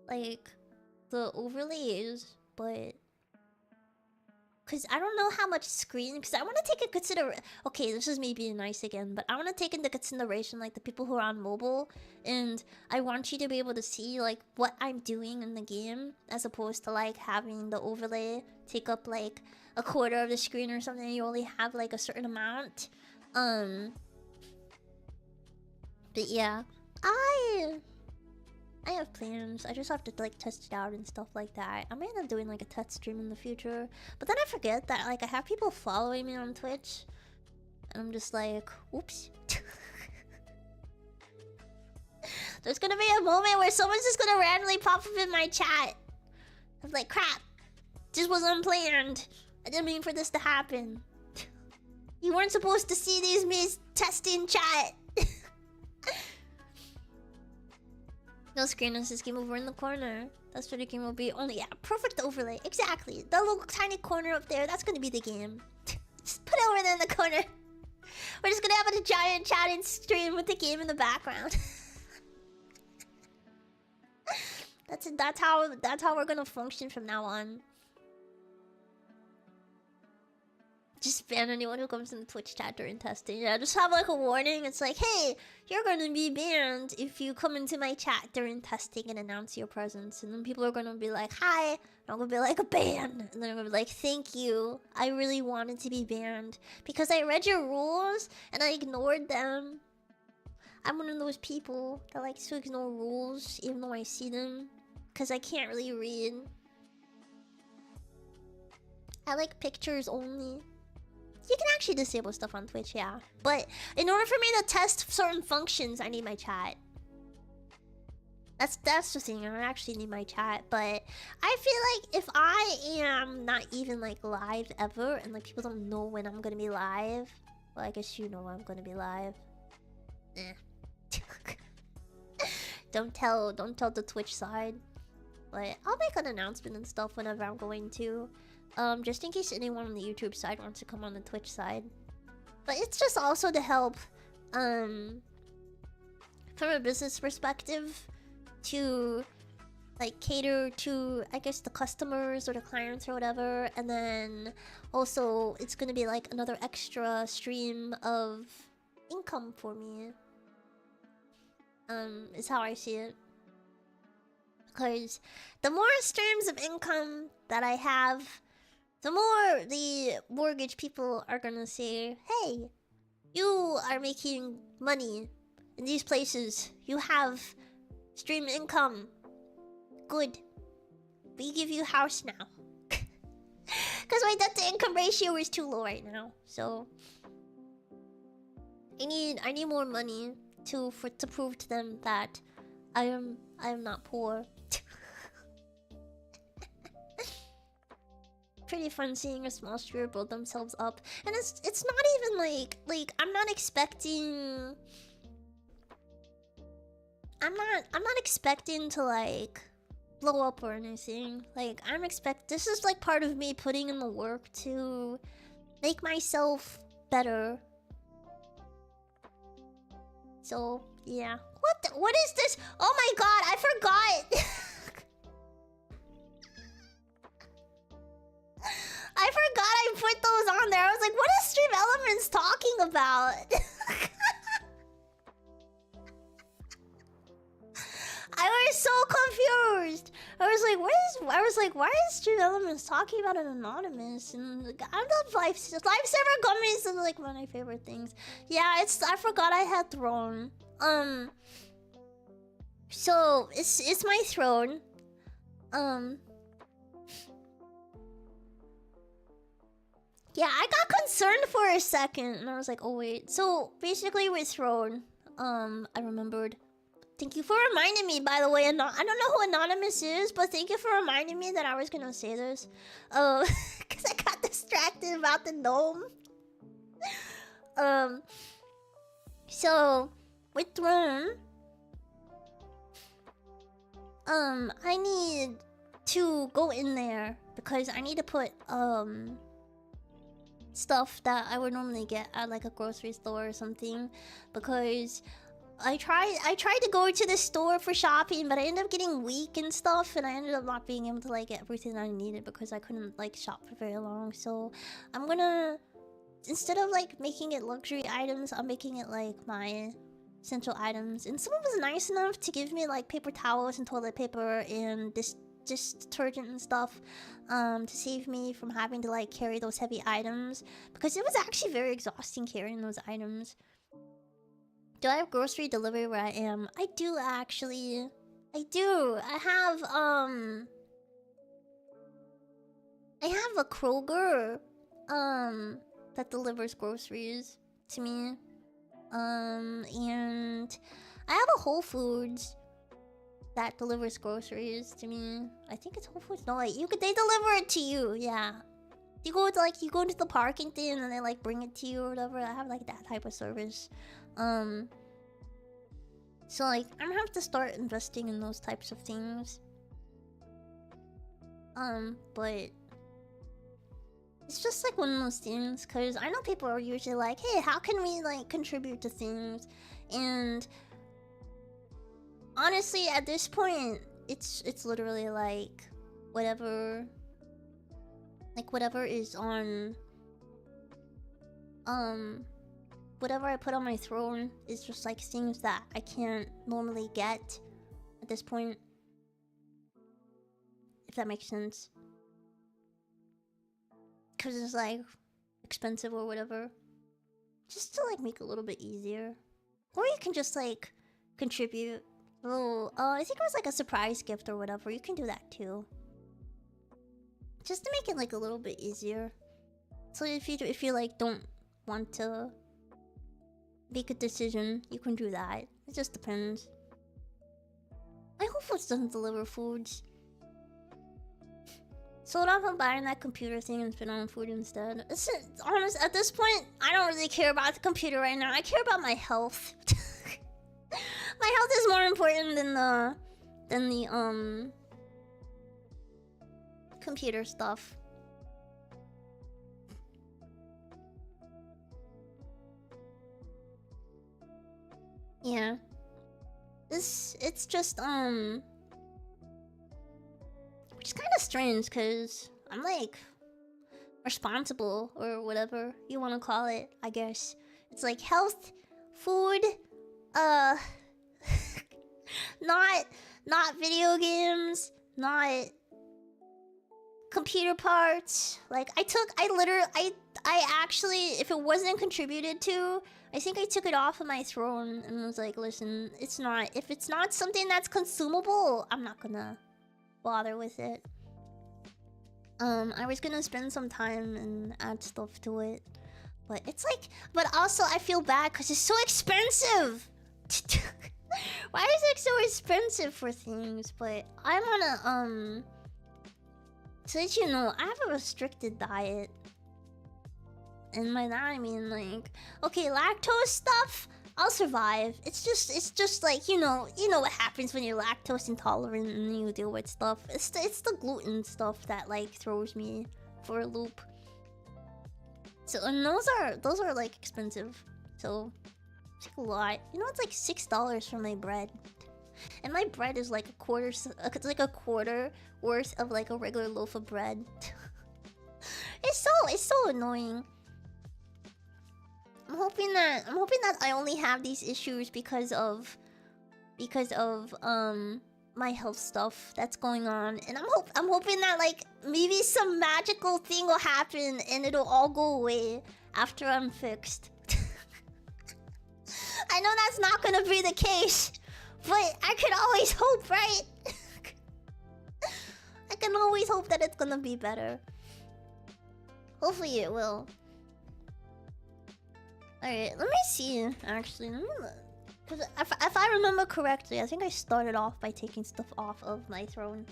like the overlays, but because I don't know how much screen. Because I want to take into consideration. Okay, this is me being nice again, but I want to take into consideration like the people who are on mobile, and I want you to be able to see like what I'm doing in the game, as opposed to like having the overlay take up like a quarter of the screen or something. And you only have like a certain amount. But yeah, I have plans. I just have to like test it out and stuff like that. I might end up doing like a test stream in the future. But then I forget that like I have people following me on Twitch. And I'm just like, oops. There's gonna be a moment where someone's just gonna randomly pop up in my chat. I'm like, crap. This was unplanned. I didn't mean for this to happen. You weren't supposed to see these me testing chat. No screen on this game over in the corner. That's where the game will be. Only, yeah, perfect overlay. Exactly. The little tiny corner up there, that's gonna be the game. Just put it over there in the corner. We're just gonna have a giant chatting stream with the game in the background. That's how we're gonna function from now on. Just ban anyone who comes in the Twitch chat during testing. Yeah, just have like a warning. It's like, hey, you're gonna be banned if you come into my chat during testing and announce your presence. And then people are gonna be like, hi. And I'm gonna be like, a ban. And then I'm gonna be like, thank you. I really wanted to be banned because I read your rules and I ignored them. I'm one of those people that likes to ignore rules even though I see them because I can't really read. I like pictures only. You can actually disable stuff on Twitch, yeah. But in order for me to test certain functions, I need my chat. That's the thing. I actually need my chat. But I feel like if I am not even like live ever, and like people don't know when I'm gonna be live, well, I guess you know I'm gonna be live. Eh. Don't tell the Twitch side. But I'll make an announcement and stuff whenever I'm going to. Just in case anyone on the YouTube side wants to come on the Twitch side. But it's just also to help, from a business perspective, to, like, cater to, I guess, the customers or the clients or whatever. And then, also, it's gonna be, like, another extra stream of income for me. Is how I see it. Because the more streams of income that I have, the more the mortgage people are gonna say, hey, you are making money in these places. You have stream income. Good. We give you a house now. Because my debt to income ratio is too low right now. So I need more money to prove to them that I am not poor. Pretty fun seeing a small streamer build themselves up, and it's not even like I'm not expecting. I'm not expecting to like blow up or anything. Like this is like part of me putting in the work to make myself better. So yeah. What is this? Oh my god, I forgot. I forgot I put those on there. I was like, what is Stream Elements talking about? I was so confused. I was like, why is Stream Elements talking about an anonymous? And like, I love life server gummies are like one of my favorite things. Yeah, I forgot I had throne. So it's my throne. Yeah, I got concerned for a second, and I was like, oh wait. So basically with throne, I remembered. Thank you for reminding me, by the way. I don't know who Anonymous is, but thank you for reminding me that I was gonna say this. Because I got distracted about the gnome. So, with Throne, I need to go in there because I need to put, stuff that I would normally get at like a grocery store or something, because I tried to go to the store for shopping, but I ended up getting weak and stuff, and I ended up not being able to like get everything I needed because I couldn't like shop for very long. So I'm gonna, instead of like making it luxury items, I'm making it like my essential items. And someone was nice enough to give me like paper towels and toilet paper and this just detergent and stuff, to save me from having to like carry those heavy items, because it was actually very exhausting carrying those items. Do I have grocery delivery where I am? I do actually. I do. I have a Kroger that delivers groceries to me. And I have a Whole Foods that delivers groceries to me. I think it's Whole Foods. No, like they deliver it to you. Yeah, you go to the parking thing and then they like bring it to you or whatever. I have like that type of service. So like I'm gonna have to start investing in those types of things. But it's just like one of those things, because I know people are usually like, hey, how can we like contribute to things? And honestly, at this point, it's literally like whatever is on whatever I put on my throne is just like things that I can't normally get at this point, if that makes sense, because it's like expensive or whatever, just to like make it a little bit easier. Or you can just like contribute. Oh, I think it was like a surprise gift or whatever. You can do that too, just to make it like a little bit easier. So if you like don't want to make a decision, you can do that. It just depends. My Whole Foods doesn't deliver foods. Sold off on buying that computer thing and spend on food instead. It's honest, at this point, I don't really care about the computer right now. I care about my health. My health is more important than the computer stuff. Yeah. It's just which is kind of strange, because I'm like responsible or whatever you want to call it, I guess. It's like health, food, not video games, not computer parts. Like I actually, if it wasn't contributed to, I think I took it off of my throne and was like, listen, if it's not something that's consumable, I'm not gonna bother with it. I was gonna spend some time and add stuff to it, but it's like, but also I feel bad because it's so expensive. Why is it so expensive for things? But I wanna since you know, I have a restricted diet. And by that I mean like, okay, lactose stuff, I'll survive. It's just like, you know what happens when you're lactose intolerant and you deal with stuff. It's the gluten stuff that like throws me for a loop. So and those are like expensive. So it's like a lot. You know, it's like $6 for my bread. And my bread is like it's like a quarter worth of like a regular loaf of bread. It's so annoying. I'm hoping that I only have these issues because of my health stuff that's going on, and I'm hoping that like maybe some magical thing will happen and it'll all go away after I'm fixed. I know that's not gonna be the case, but I could always hope, right? I can always hope that it's gonna be better. Hopefully it will. Alright, let me see, actually. Let me look. Because if I remember correctly, I think I started off by taking stuff off of my throne.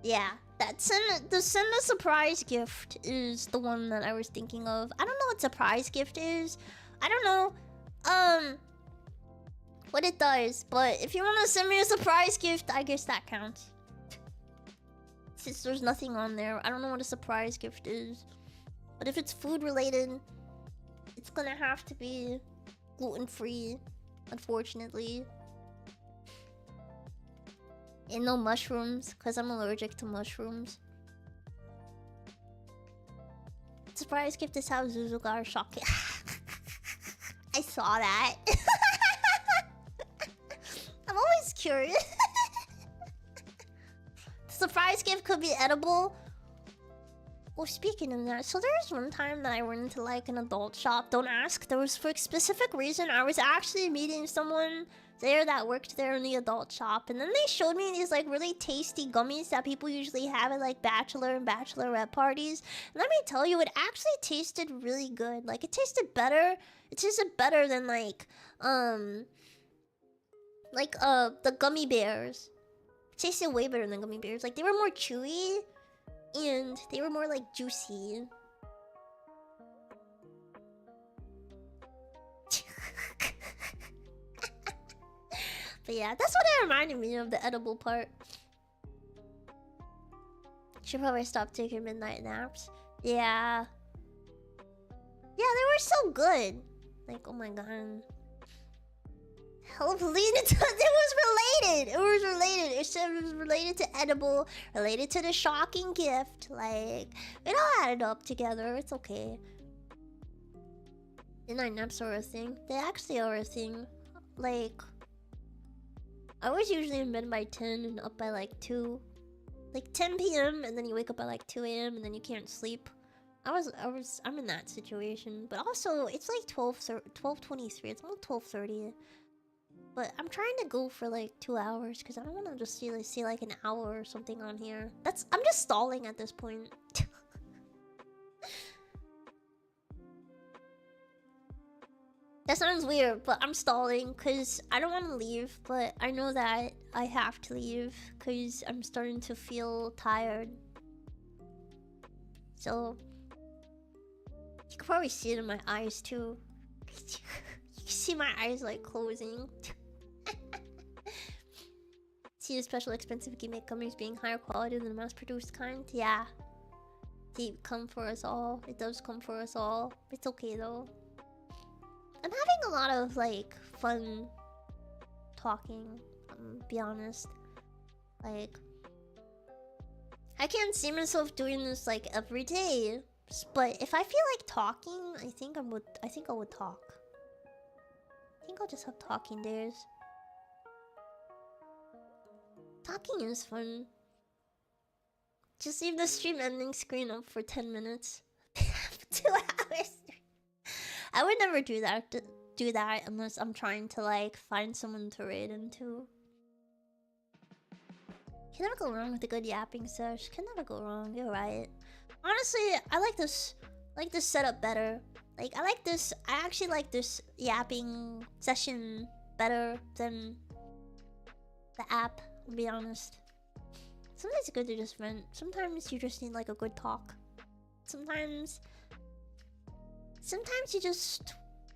Yeah, the send a surprise gift is the one that I was thinking of. I don't know what surprise gift is. I don't know what it does, but if you want to send me a surprise gift, I guess that counts. Since there's nothing on there, I don't know what a surprise gift is. But if it's food related, it's gonna have to be gluten-free, unfortunately. And no mushrooms, because I'm allergic to mushrooms. Surprise gift is how Zuzugar shocking. I saw that. I'm always curious. The surprise gift could be edible. Well, speaking of that, so there was one time that I went into like an adult shop. Don't ask. There was for a specific reason. I was actually meeting someone there that worked there in the adult shop, and then they showed me these like really tasty gummies that people usually have at like bachelor and bachelorette parties. And let me tell you, it actually tasted really good. Like it tasted better. It tasted better than like the gummy bears. It tasted way better than gummy bears. Like they were more chewy. And they were more like juicy. But yeah, that's what it reminded me of, the edible part. Should probably stop taking midnight naps. Yeah. Yeah, they were so good. Like, oh my god. Help lead it to, it was related. It was related. It said it was related to edible, related to the shocking gift. Like, it all added up together. It's okay. Midnight naps are a thing. They actually are a thing. Like, I was usually in bed by 10 and up by like 2. Like 10 p.m. and then you wake up at like 2 a.m. and then you can't sleep. I'm in that situation. But also, it's like 12:23. It's almost 12:30. But I'm trying to go for like 2 hours because I don't want to just see like an hour or something on here. I'm just stalling at this point. That sounds weird, but I'm stalling because I don't want to leave, but I know that I have to leave because I'm starting to feel tired. So you can probably see it in my eyes too. You can see my eyes like closing. See the special expensive gimmick gummies being higher quality than the mass-produced kind? Yeah. They come for us all. It does come for us all. It's okay though. I'm having a lot of like fun talking, be honest. Like, I can't see myself doing this like every day. But if I feel like talking, I think I would talk. I think I'll just have talking days. Talking is fun. Just leave the stream ending screen up for 10 minutes. 2 hours. I would never do that unless I'm trying to like find someone to raid into. Can never go wrong with a good yapping sesh. Can never go wrong. You're right. Honestly, I like this setup better. Like, I like this. I actually like this yapping session better than the app, to be honest. Sometimes it's good to just vent. Sometimes you just need like a good talk. Sometimes you just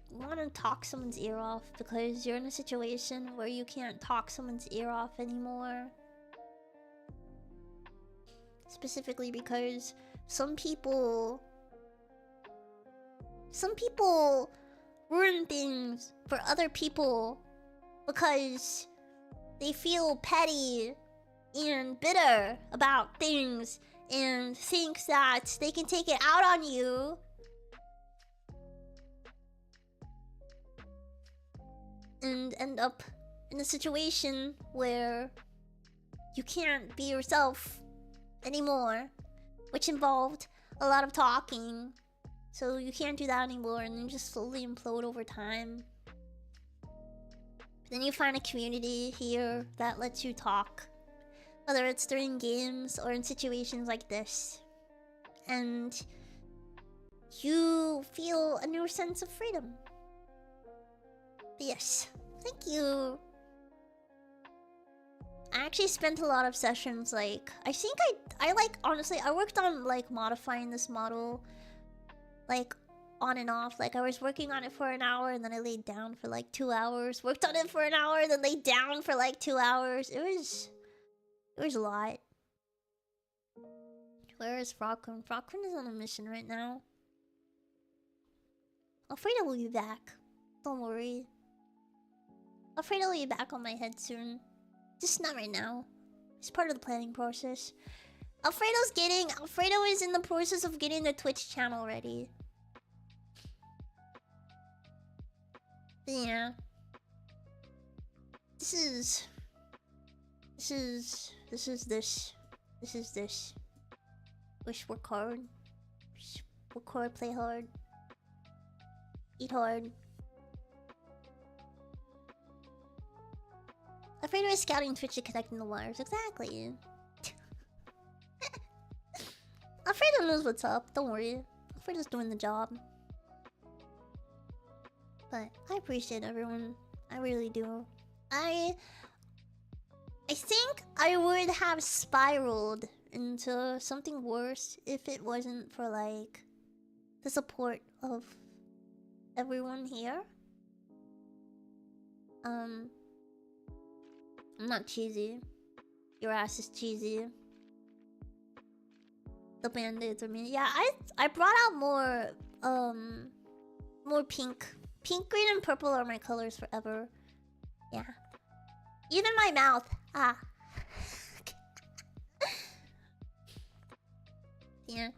want to talk someone's ear off because you're in a situation where you can't talk someone's ear off anymore. Specifically because some people ruin things for other people because they feel petty and bitter about things and think that they can take it out on you. And end up in a situation where you can't be yourself anymore, which involved a lot of talking. So you can't do that anymore, and then just slowly implode over time. But then you find a community here that lets you talk, whether it's during games or in situations like this, and you feel a new sense of freedom. Yes, thank you. I actually spent a lot of sessions, like, I think I like, honestly, I worked on, like, modifying this model, like, on and off. Like, I was working on it for an hour, and then I laid down for, like, 2 hours. Worked on it for an hour, then laid down for, like, 2 hours. It was a lot. Where is Frogquin? Frogquin is on a mission right now. Alfredo will be back. Don't worry. Alfredo will be back on my head soon. Just not right now. It's part of the planning process. Alfredo is in the process of getting the Twitch channel ready. But yeah. This is this. Wish work hard. Work hard, play hard. Eat hard. Alfredo is scouting Twitch and connecting the wires. Exactly. Alfredo knows what's up. Don't worry. Alfredo's doing the job. But I appreciate everyone. I really do. I think I would have spiraled into something worse if it wasn't for, like, the support of everyone here. I'm not cheesy. Your ass is cheesy. The band-aids are me. Yeah, I brought out more pink. Pink, green, and purple are my colors forever. Yeah. Even my mouth. Ah. Yeah.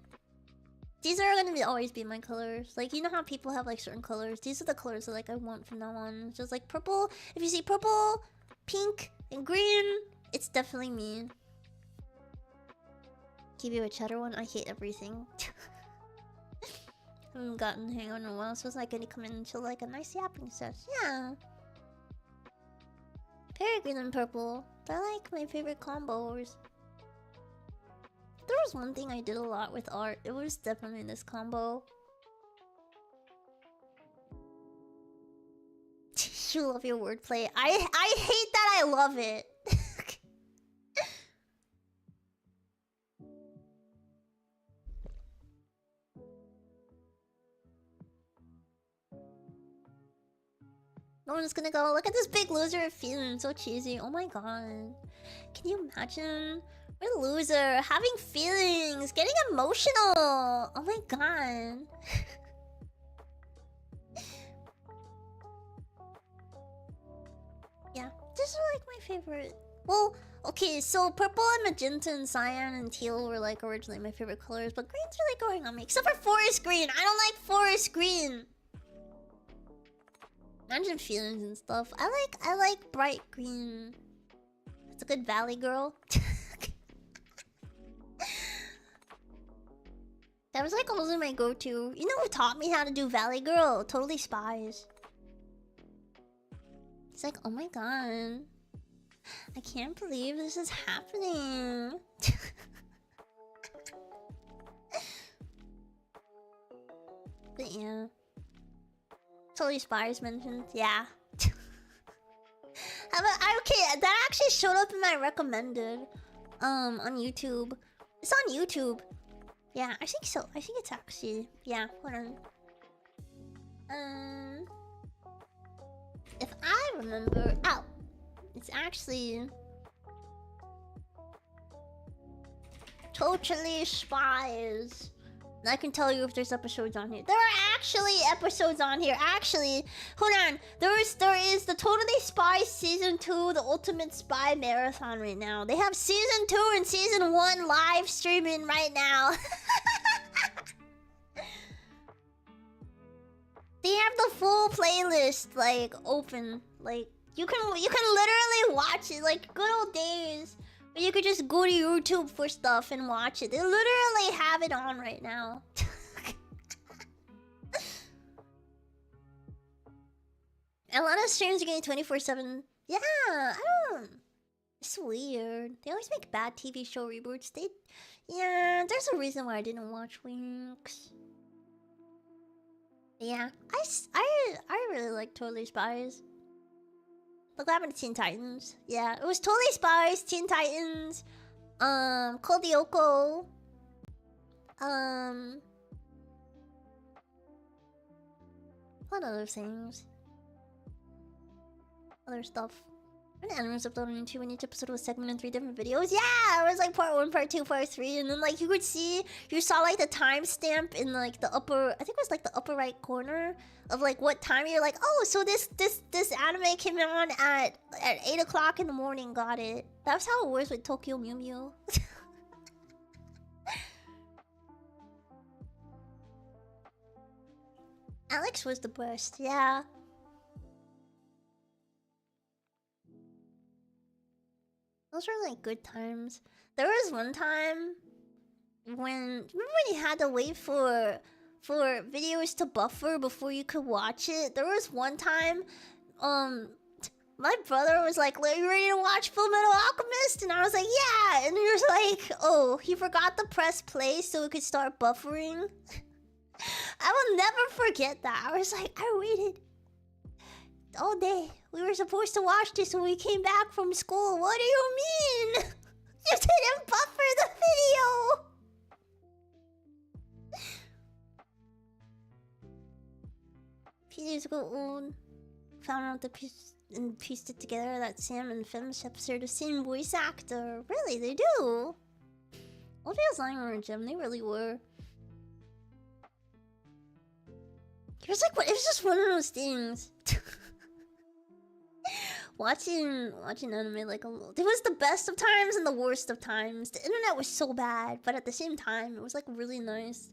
These are gonna always be my colors. Like, you know how people have, like, certain colors? These are the colors that, like, I want from now on. Just like purple. If you see purple, pink, and green, it's definitely me. Give you a cheddar one. I hate everything. Haven't gotten the hang on in a while, so it's not gonna come into, like, a nice yapping session. Yeah. Peregrine and purple. They're, like, my favorite combos. If there was one thing I did a lot with art, it was definitely this combo. You love your wordplay. I hate that I love it. No one's gonna go, look at this big loser feeling so cheesy. Oh my god. Can you imagine? What a loser. Having feelings. Getting emotional. Oh my god. Yeah, these are like my favorite. Well, okay, so purple and magenta and cyan and teal were like originally my favorite colors, but green's really growing on me. Except for forest green. I don't like forest green. Imagine feelings and stuff. I like bright green. It's a good valley girl. That was like also my go-to. You know who taught me how to do valley girl? Totally Spies. It's like, oh my god. I can't believe this is happening. But yeah. Totally Spies mentioned. Yeah. Okay, that actually showed up in my recommended. On YouTube. It's on YouTube. Yeah, I think so. I think it's actually. Yeah, hold on. If I remember. Oh. It's actually. Totally Spies. And I can tell you if there's episodes on here. There are actually episodes on here. Actually, hold on. There is the Totally Spies Season 2, the Ultimate Spy Marathon right now. They have Season 2 and Season 1 live streaming right now. They have the full playlist, like, open. Like, you can literally watch it, like, good old days. You could just go to YouTube for stuff and watch it. They literally have it on right now. A lot of streams are getting 24/7. Yeah, I don't. It's weird. They always make bad TV show reboots. Yeah, there's a reason why I didn't watch Winx. Yeah, I really like Totally Spies. Look what happened to Teen Titans. Yeah, it was Totally Spies, Teen Titans, Code Lyoko, what other things? Other stuff. When anime was uploaded on YouTube, and each episode was segmented in 3 different videos. Yeah, it was like part 1, part 2, part 3, and then like you saw like the timestamp in like the upper, I think it was like the upper right corner of like what time. You're like, oh, so this anime came on at 8 o'clock in the morning. Got it. That's how it was with Tokyo Mew Mew. Alex was the best. Yeah. Those were like good times. There was one time remember when you had to wait for videos to buffer before you could watch it? There was one time, my brother was like, "Are you ready to watch Full Metal Alchemist?" And I was like, "Yeah." And he was like, "Oh, he forgot to press play so it could start buffering." I will never forget that. I was like, I waited all day. We were supposed to watch this when we came back from school. What do you mean? You didn't buffer the video. Peters go old. Found out the pieced it together that Sam and Femshep share the same voice actor. Really, they do. Old Feels Lying were a gem. They really were. It was like, it was just one of those things. watching anime like it was the best of times and the worst of times. The internet was so bad, but at the same time, it was like really nice.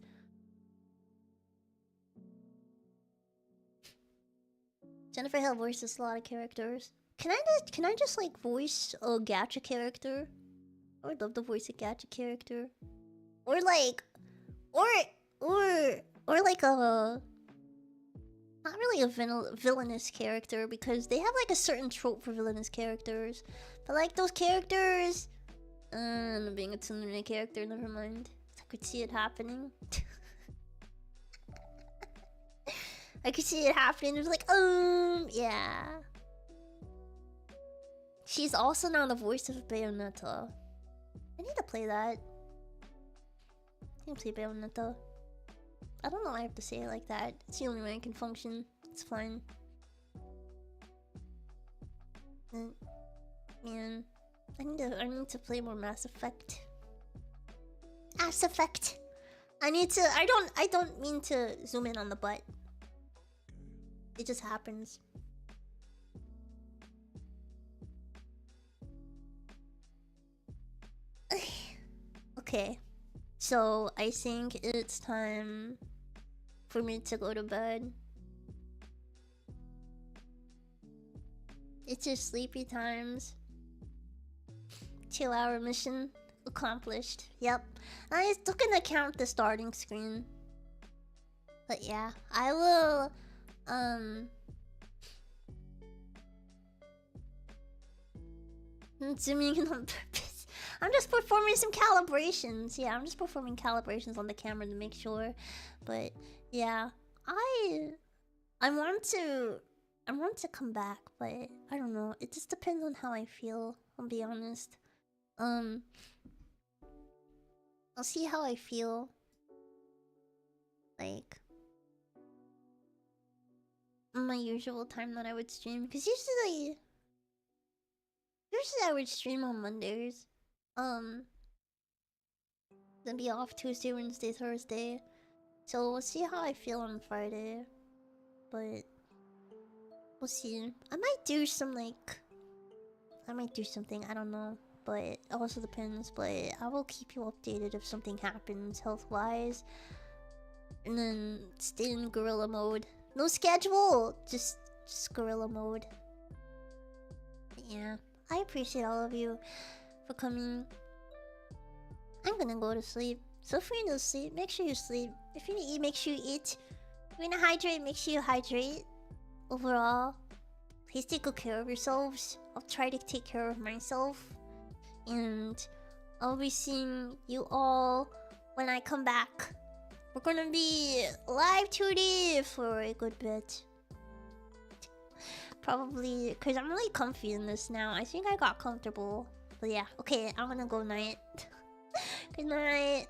Jennifer Hale voices a lot of characters. Can I just like voice a gacha character? I would love to voice a gacha character, or like, or like a. Not really a villainous character, because they have like a certain trope for villainous characters. But like those characters... being a tsundere character, never mind. I could see it happening. I could see it happening. It was like, yeah. She's also now the voice of Bayonetta. I need to play that. I can play Bayonetta. I don't know why I have to say it like that. It's the only way I can function. It's fine. Man, I need to play more Mass Effect. Mass Effect. I don't mean to zoom in on the butt. It just happens. Okay. So I think it's time for me to go to bed. It's just sleepy times. 2-hour mission accomplished. Yep. I still gonna count the starting screen. But yeah, I will zooming in on purpose. I'm just performing some calibrations. Yeah, I'm just performing calibrations on the camera to make sure. But yeah, I I want to come back, but I don't know. It just depends on how I feel. I'll be honest. I'll see how I feel. Like my usual time that I would stream, because usually I would stream on Mondays. Then be off Tuesday, Wednesday, Thursday. So we'll see how I feel on Friday. But we'll see. I might do something, I don't know. But it also depends. But I will keep you updated if something happens health-wise. And then stay in gorilla mode. No schedule! Just gorilla mode. But yeah. I appreciate all of you for coming. I'm gonna go to sleep. So if you're gonna sleep, make sure you sleep. If you're gonna eat, make sure you eat. If you're gonna hydrate, make sure you hydrate. Overall, please take good care of yourselves. I'll try to take care of myself. And I'll be seeing you all when I come back. We're gonna be live 2D for a good bit. Probably, because I'm really comfy in this now. I think I got comfortable. But yeah, okay, I'm gonna go night. Good night.